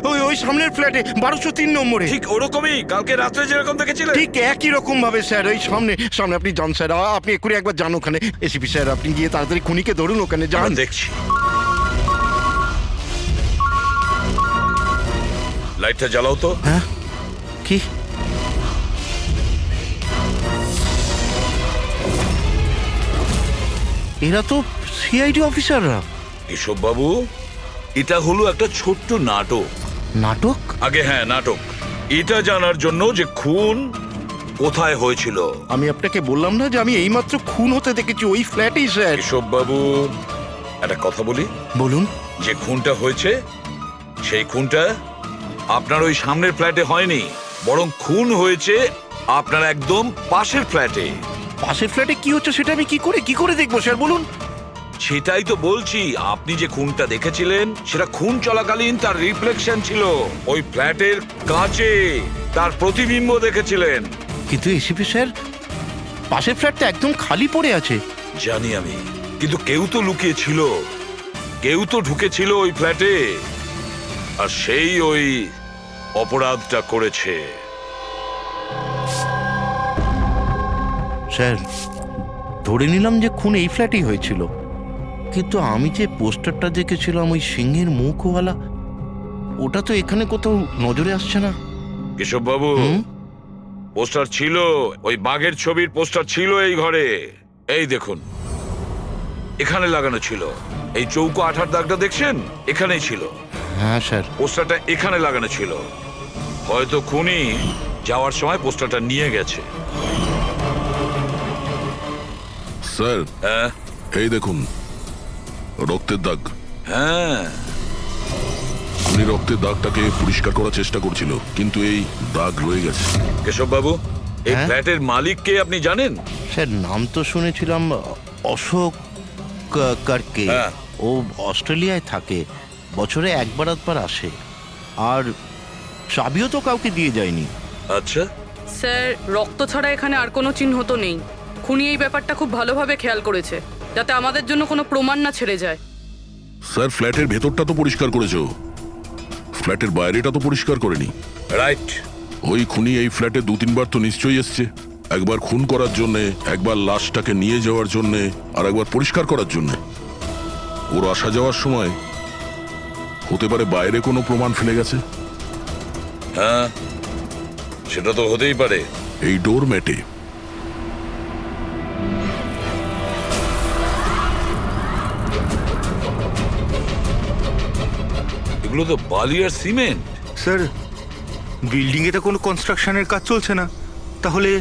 ওই ওই সামনের ফ্ল্যাটে 1203 নম্বরে। ঠিক ওরকমই কালকে রাত্রে যেরকম দেখেছিলেন। ঠিক একই রকম ভাবে স্যার, ওই সামনে সামনে। আপনি যান স্যার, আপনি এক্ষুনি একবার যান ওখানে। এসিপি স্যার, আপনি গিয়ে তাড়াতাড়ি খুনিকে ধরুন, ওখানে যান। দেখছি। লাইটটা জ্বালাও তো। হ্যাঁ, কি? এরা তো সিআইডি অফিসাররা। এসব বাবু, এটা হলো একটা ছোট্ট নাটক। নাটক? আগে হ্যাঁ, নাটক। এটা জানার জন্য যে খুন কোথায় হয়েছিল। আমি আপনাকে বললাম না যে আমি এইমাত্র খুন হতে দেখেছি ওই ফ্ল্যাটেই স্যার। এসব বাবু, একটা কথা বলি। বলুন। যে খুনটা হয়েছে সেই খুনটা আপনার ওই সামনের ফ্ল্যাটে হয়নি, বরং খুন হয়েছে আপনার একদম পাশের ফ্ল্যাটে। পাশের ফ্ল্যাটে কি হচ্ছে সেটা আমি কি করে দেখবো স্যার, বলুন। সেটাই তো বলছি, আপনি যে খুনটা দেখেছিলেন সেটা খুন চলাকালীন তার রিফ্লেকশন ছিল ওই ফ্ল্যাটের কাঁচে, তার প্রতিবিম্ব দেখেছিলেন। কিন্তু এসিপি স্যার, পাশের ফ্ল্যাটটা একদম খালি পড়ে আছে। জানি আমি, কিন্তু কেউ তো লুকিয়ে ছিল, কেউ তো ঢুকেছিল ওই ফ্ল্যাটে, আর সেই ওই অপরাধটা করেছে। স্যার, ধরে নিলাম যে খুন এই ফ্ল্যাটেই হয়েছিল, কিন্তু আমি যে পোস্টারটা দেখেছিলাম ওই সিংহের মুখওয়ালা, ওটা তো এখানে কোথাও নজরে আসছে না। কেশব বাবু, পোস্টার ছিল, ওই বাঘের ছবির পোস্টার ছিল এই ঘরে। এই দেখুন, এখানে লাগানো ছিল। এই চৌকো আঠার দাগটা দেখছেন, এখানেই ছিল। হ্যাঁ স্যার, পোস্টারটা এখানে লাগানো ছিল। হয়তো খুনি যাওয়ার সময় পোস্টারটা নিয়ে গেছে। স্যার, হ্যাঁ এই দেখুন, রক্তের দাগ। হ্যাঁ, উনি রক্তের দাগটাকে পরিষ্কার করার চেষ্টা করছিল, কিন্তু এই দাগ রয়ে গেছে। কেশব বাবু, এই হ্যাঁ? ফ্ল্যাটের মালিক কে আপনি জানেন? স্যার, নাম তো শুনেছিলাম, অশোক কারকে। হ্যাঁ। ও অস্ট্রেলিয়ায় থাকে, বছরে একবার আধবার আসে, আর চাবিও তো কাউকে দিয়ে যায়নি। আচ্ছা স্যার, রক্ত ছাড়া এখানে আর কোনো চিহ্ন তো নেই। খুনি এই ব্যাপারটা খুব ভালোভাবে খেয়াল করেছে, যাতে আমাদের জন্য কোনো প্রমাণ না ছেড়ে যায়। স্যার, ফ্ল্যাটের ভেতরটা তো পরিষ্কার করেছো, ফ্ল্যাটের বাইরেটা তো পরিষ্কার করেনি। রাইট। ওই খুনি এই ফ্ল্যাটে 2-3 বার তো নিশ্চয়ই এসছে। একবার খুন করার জন্যে, একবার লাশটাকে নিয়ে যাওয়ার জন্যে, আর একবার পরিষ্কার করার জন্যে। ওর আসা যাওয়ার সময় হতে পারে বাইরে কোনো প্রমাণ ফেলে গেছে। হ্যাঁ, সেটা তো হতেই পারে। এই ডোর ম্যাটে। এগুলো তো বালি আর সিমেন্ট। স্যার, বিল্ডিং এ তো কোনো কনস্ট্রাকশনের কাজ চলছে না, তাহলে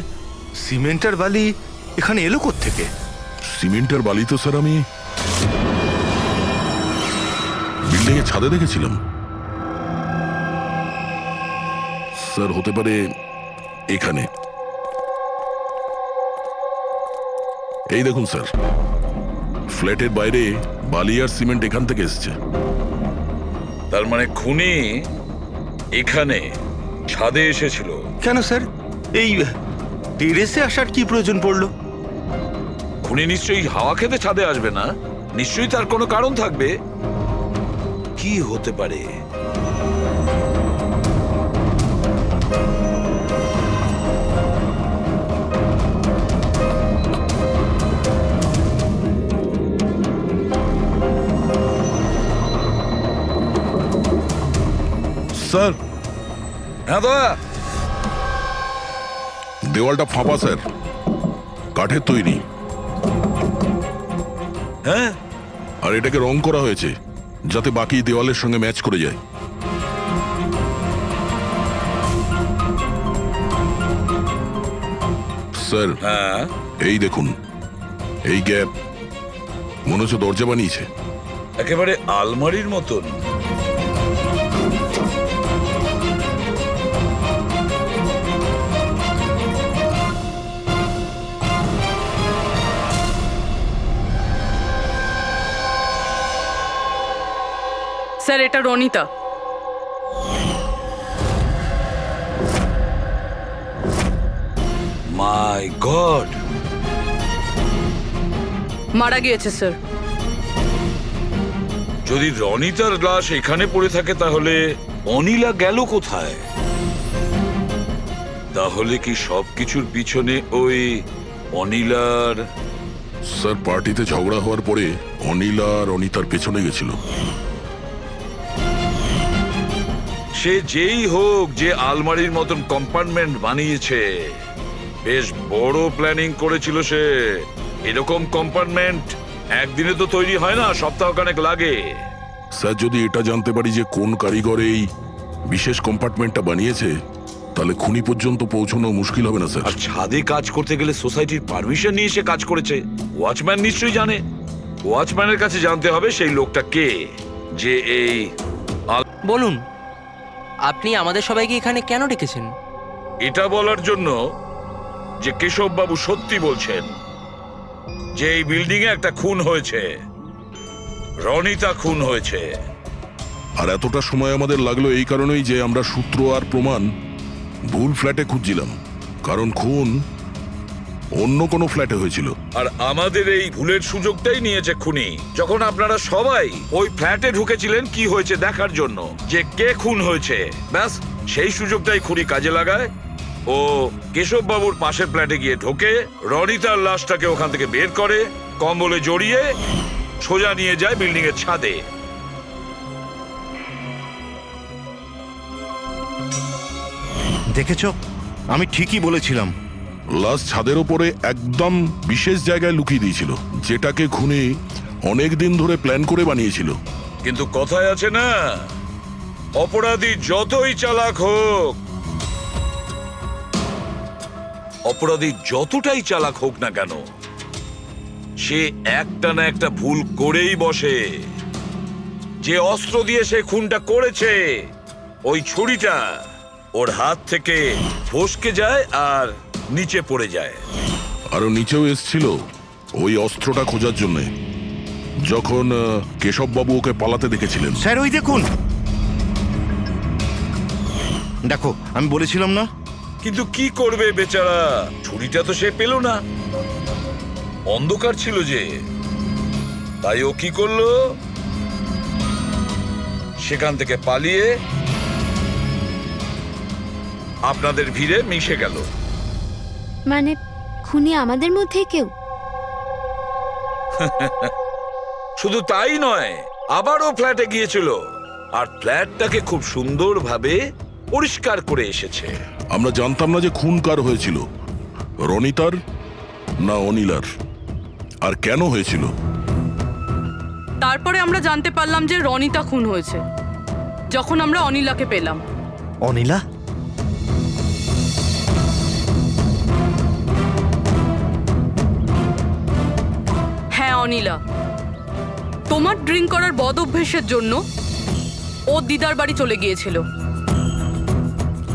সিমেন্ট আর বালি এখানে এলো কোত্থেকে? সিমেন্ট আর বালি তো স্যার আমি বিল্ডিং এর ছাদে দেখেছিলাম। স্যার, হতে পারে এখানে। এই দেখুন স্যার, ফ্ল্যাটের বাইরে বালি আর সিমেন্ট এখান থেকে এসছে। তার মানে খুনি এখানে ছাদে এসেছিল। কেন স্যার, এই টেরেসে আসার কি প্রয়োজন পড়লো? খুনি নিশ্চয়ই হাওয়া খেতে ছাদে আসবে না, নিশ্চয়ই তার কোনো কারণ থাকবে। কি হতে পারে? স্যার হ্যাঁ দাদা। দেওয়ালটা ফাঁপা স্যার, কাঠের তৈরি। হ্যাঁ, আর এটাকে রং করা হয়েছে যাতে বাকি দেওয়ালের সঙ্গে ম্যাচ করে যায়। স্যার হ্যাঁ, এই দেখুন, এই গ্যাপ মনে হচ্ছে দরজা বানিয়েছে। একেবারে আলমারির মতন। স্যার, এটা রনিতা। মাই গড, মারা গিয়েছে স্যার। যদি রনিতার লাশ এখানে পড়ে থাকে তাহলে অনিলা গেল কোথায়? তাহলে কি সবকিছুর পিছনে ওই অনিলার? স্যার পার্টিতে ঝগড়া হওয়ার পরে অনিলা আর অনিতার পেছনে গেছিল। সে যেই হোক, যে আলমারির মতন কম্পার্টমেন্ট বানিয়েছে, বেশ বড় প্ল্যানিং করেছিল সে। এরকম কম্পার্টমেন্ট একদিনে তো তৈরি হয় না, সপ্তাহখানেক লাগে। স্যার যদি এটা জানতে পারি যে কোন কারিগর এই বিশেষ কম্পার্টমেন্টটা বানিয়েছে, তাহলে খুনি পর্যন্ত পৌঁছানো মুশকিল হবে না স্যার। আর ছাদে কাজ করতে গেলে সোসাইটির পারমিশন নিয়ে সে কাজ করেছে। ওয়াচম্যান নিশ্চয়ই জানে। ওয়াচম্যানের কাছে জানতে হবে সেই লোকটা কে, যে এই বলুন, আপনি আমাদের সবাইকে এখানে কেন ডেকেছেন? এটা বলার জন্য যে কেশব বাবু সত্যি বলছেন যে এই বিল্ডিং এ একটা খুন হয়েছে, রনিতা খুন হয়েছে। আর এতটা সময় আমাদের লাগলো এই কারণেই যে আমরা সূত্র আর প্রমাণ ভুল ফ্ল্যাটে খুঁজছিলাম, কারণ খুন অন্য কোনো ফ্ল্যাটে হয়েছিল। আর আমাদের এই ভুলের সুযোগটাই নিয়েছে খুনি, যখন আপনারা সবাই ওই ফ্ল্যাটে ঢুকেছিলেন কি হয়েছে দেখার জন্য, যে কে খুন হয়েছে। ব্যাস সেই সুযোগটাই খুনি কাজে লাগায়। ও কেশব বাবুর পাশের ফ্ল্যাটে গিয়ে ঢোকে, রনিতার লাশটাকে ওখান থেকে বের করে, কম্বলে জড়িয়ে সোজা নিয়ে যায় বিল্ডিং এর ছাদে। দেখেছ, আমি ঠিকই বলেছিলাম। লাশ ছাদের ওপরে একদম বিশেষ জায়গায় লুকিয়ে দিয়েছিল, যেটাকে খুনি অনেক দিন ধরে প্ল্যান করে বানিয়েছিল। কিন্তু কথায় আছে না, অপরাধী যতই চালাক হোক, অপরাধী যতটাই চালাক হোক না কেন, সে একটা না একটা ভুল করেই বসে। যে অস্ত্র দিয়ে সে খুনটা করেছে, ওই ছুরিটা ওর হাত থেকে ফসকে যায় আর নিচে পড়ে যায়। আরো নিচেও এসছিল ওই অস্ত্রটা খোঁজার জন্য, যখন কেশব বাবু ওকে পালাতে দেখেছিলেন। স্যার ওই দেখুন, দেখো আমি বলেছিলাম না। কিন্তু কি করবে বেচারা, ছুরিটা তো সে পেল না, অন্ধকার ছিল যে। তাই ও কি করলো, সেখান থেকে পালিয়ে আপনাদের ভিড়ে মিশে গেল। মানে খুনি আমাদের মধ্যে কেউ? শুধু তাই নয়, আবারও ফ্ল্যাটে গিয়েছিল আর ফ্ল্যাটটাকে খুব সুন্দরভাবে পরিষ্কার করে এসেছে। আমরা জানতাম না যে খুন কার হয়েছিল, রনিতার না অনিলার, আর কেন হয়েছিল। তারপরে আমরা জানতে পারলাম যে রনিতা খুন হয়েছে, যখন আমরা অনিলাকে পেলাম। অনিলা? হ্যাঁ অনিলা, তোমার ড্রিঙ্ক করার বদ অভ্যেসের জন্য ও দিদার বাড়ি চলে গিয়েছিল।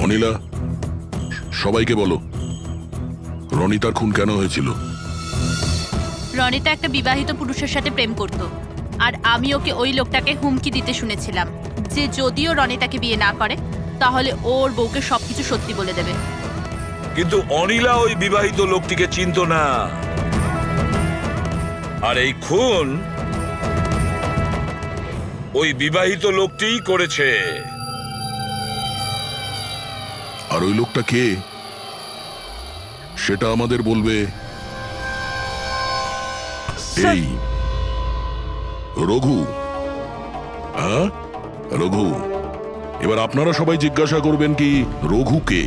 অনিলা, সবাইকে বলো রনিতার খুন কেন হয়েছিল। রনিতা একটা বিবাহিত পুরুষের সাথে প্রেম করত, আর আমি ওকে ওই লোকটাকে হুমকি দিতে শুনেছিলাম যে যদিও রনিতাকে বিয়ে না করে তাহলে ওর বউকে সবকিছু সত্যি বলে দেবে। কিন্তু অনিলা ওই বিবাহিত লোকটিকে চিনত না, আর এই খুন ওই বিবাহিত লোকটিই করেছে। আর ওই লোকটা কে সেটা আমাদের বলবে এই রঘু। হ্যাঁ রঘু, এবার আপনারা সবাই জিজ্ঞাসা করবেন কি রঘু কে?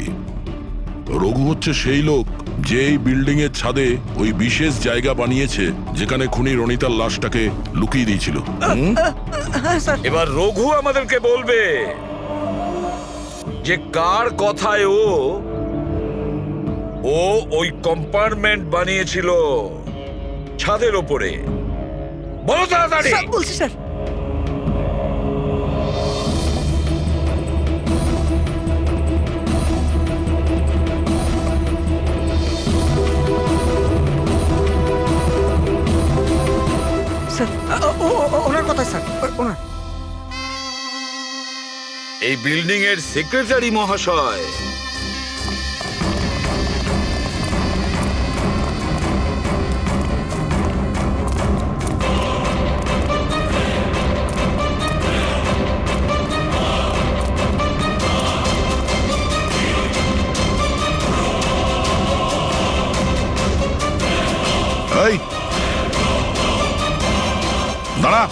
রঘু হচ্ছে সেই লোক যে এই বিল্ডিং এর ছাদে ওই বিশেষ জায়গা বানিয়েছে যেখানে খুনি রনিতার লাশটাকে লুকিয়ে দিয়েছিল। এবার রঘু আমাদেরকে বলবে যে কার কথায় ও ওই কম্পার্টমেন্ট বানিয়েছিল ছাদের ওপরে। বলো তাড়াতাড়ি। বলছি স্যার। ওনার কথা স্যার, ওনার। এই বিল্ডিং এর সেক্রেটারি মহাশয়। এই দাঁড়া।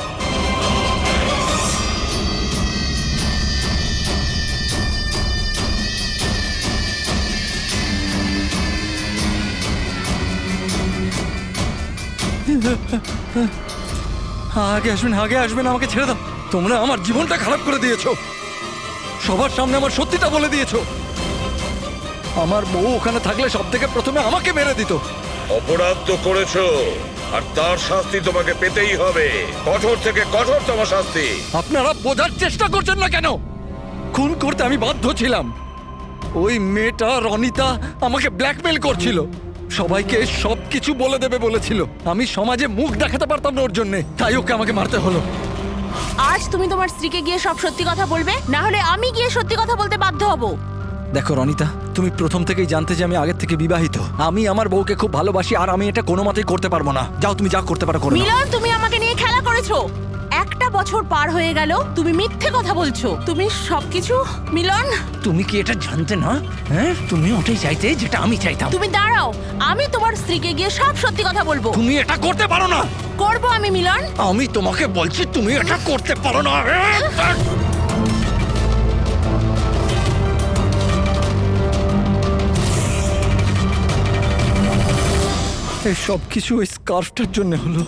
আগে আসবেন, আগে আসবেন, আমাকে ছেড়ে দাও। তোমরা আমার জীবনটা খারাপ করে দিয়েছো, সবার সামনে আমার সত্যিটা বলে দিয়েছো। আমার বউ ওখানে থাকলে সব থেকে প্রথমে আমাকে মেরে দিত। অপরাধ তো করেছো, আর তার শাস্তি তোমাকে পেতেই হবে, কঠোর থেকে কঠোরতম শাস্তি। আপনারা বোঝার চেষ্টা করছেন না কেন? খুন করতে আমি বাধ্য ছিলাম। ওই মেয়েটা রনিতা আমাকে ব্ল্যাকমেল করছিল, সবাইকে সবকিছু বলে দেবে বলেছিল। আমি সমাজে মুখ দেখাতে পারতাম না ওর জন্য, তাই ওকে আমাকে মারতে হলো। আজ তুমি তোমার স্ত্রীকে গিয়ে সব সত্যি কথা বলবে, না হলে আমি গিয়ে সত্যি কথা বলতে বাধ্য হব। দেখো রনিতা, তুমি প্রথম থেকেই জানতে যে আমি আগের থেকে বিবাহিত। আমি আমার বউকে খুব ভালোবাসি, আর আমি এটা কোনো মতেই করতে পারবো না। যাও, তুমি যা করতে পারো করো। মিলন, তুমি আমাকে নিয়ে খেলা করেছো। একটা বছর পার হয়ে গেল, তুমি মিথ্যে কথা বলছো। তুমি সবকিছু মিলন। তুমি কি এটা জানতে না? হ্যাঁ, তুমি ওটাই চাইতে যেটা আমি চাইতাম। তুমি দাঁড়াও, আমি তোমার স্ত্রীকে গিয়ে সব সত্যি কথা বলবো। তুমি এটা করতে পারো না। করবো আমি মিলন। আমি তোমাকে বলছি তুমি এটা করতে পারো না। এই সব কিছু ওই স্কার্ফটার জন্য হলো।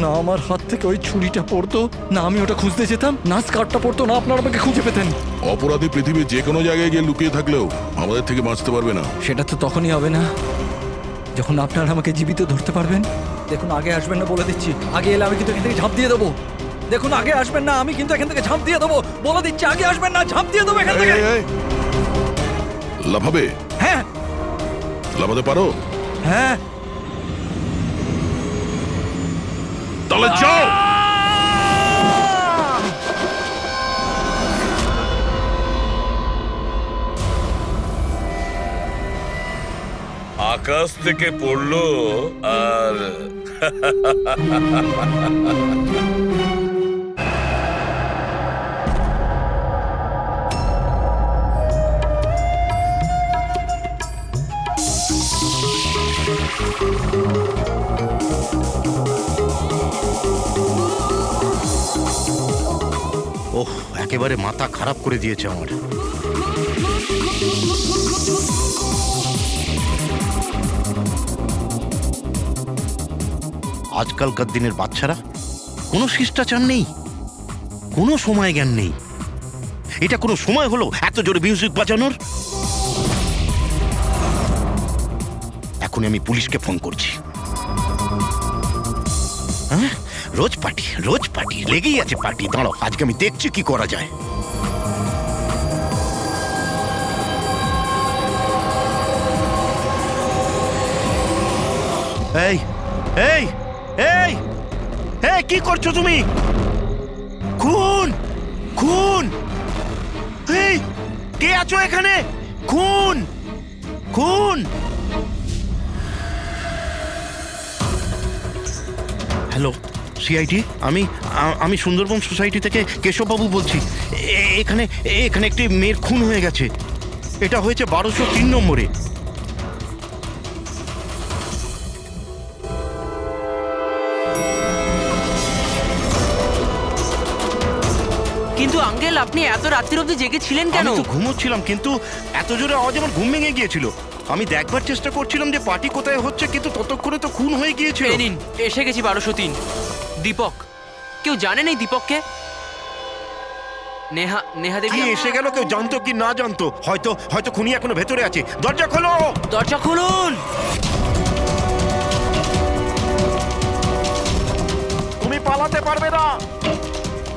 না আমার হাত থেকে ওই ছুরিটা পড়তো, না আমি ওটা খুঁজতে যেতাম, না স্কার্ফটা পড়তো, না আপনারা আমাকে খুঁজে পেতেন। অপরাধী পৃথিবীর যে কোনো জায়গায় গিয়ে লুকিয়ে থাকলেও আমাদের থেকে বাঁচতে পারবে না। সেটা তো তখনই হবে না যখন আপনারা আমাকে জীবিত ধরতে পারবেন। দেখুন, আগে আসবেন না বলে দিচ্ছি। আগে এলে আমি কিন্তু এখান থেকে ঝাঁপ দিয়ে দেবো। দেখুন, আগে আসবেন না, আমি কিন্তু এখান থেকে ঝাঁপ দিয়ে দেবো বলে দিচ্ছি। আগে আসবেন না, ঝাঁপ দিয়ে দেবো এখান থেকে। লাফাবে? হ্যাঁ। লাফাতে পারো? হ্যাঁ। তাহলে যাও। আকাশ থেকে পড়লো আর ওহ, একেবারে মাথা খারাপ করে দিয়েছে আমার। আজকালকার দিনের বাচ্চারা কোনো শিষ্টাচার নেই, কোনো সময় জ্ঞান নেই। এটা কোনো সময় হলো এত জোরে মিউজিক বাজানোর? এখন আমি পুলিশকে ফোন করছি। হ্যাঁ, রোজ পার্টি লেগেই আছে পার্টি। দাঁড়াও, আজকে আমি দেখছি কি করা যায়। এই এই এই এই কি করছো তুমি? খুন খুন! এই কে আছো এখানে? খুন খুন! হ্যালো সিআইডি, আমি সুন্দরবন সোসাইটি থেকে কেশববাবু বলছি। এখানে একটি মেয়ের খুন হয়ে গেছে। এটা হয়েছে 1203 নম্বরে। কিন্তু আঙ্কেল আপনি এত রাত্রির অবধি জেগেছিলেন কেন? আমি তো ঘুমোচ্ছিলাম, কিন্তু এত জোরে আওয়াজ আমার ঘুম ভেঙে গিয়েছিল। আমি দেখবার চেষ্টা করছিলাম যে পার্টি কোথায় হচ্ছে, কিন্তু ততক্ষণে তো খুন হয়ে গিয়েছিল। এই নিন, এসে গেছি 1203। দীপক, কেউ জানেন এই দীপককে? নেহা দেবী কি এসে গেল? কেউ জানতো কি না জানতো? হয়তো খুনি এখনো ভেতরে আছে। দরজা খোলো! দরজা খুলুন! তুমি পালাতে পারবে না,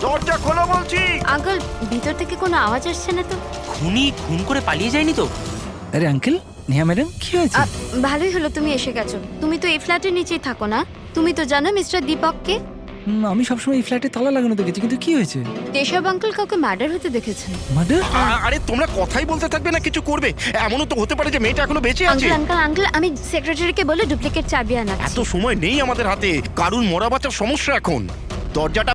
দরজা খোলো বলছি। আঙ্কেল, ভিতর থেকে কোনো আওয়াজ আসছে না তো? খুনি খুন করে পালিয়ে যায়নি তো? আরে আঙ্কেল, নেহা ম্যাডাম কি হয়েছে? ভালোই হলো তুমি এসে গেছো। তুমি তো এই ফ্ল্যাটের নিচেই থাকো না? তুমি তো জানো মিস্টার দীপককে? আমি সবসময় এই ফ্ল্যাটে তালা লাগানো দেখেছি, কিন্তু কি হয়েছে? কেশব আঙ্কেল কাউকে মার্ডার হতে দেখেছেন। মার্ডার? আরে তোমরা কথাই বলতে থাকবে না, কিছু করবে? এমনও তো হতে পারে যে মেয়েটা এখনো বেঁচে আছে। আঙ্কেল, আমি সেক্রেটারিকে বলে ডুপ্লিকেট চাবি আনাচ্ছি। এত সময় নেই আমাদের হাতে, কারুর মরা বাঁচার সমস্যা এখন। দরজাটা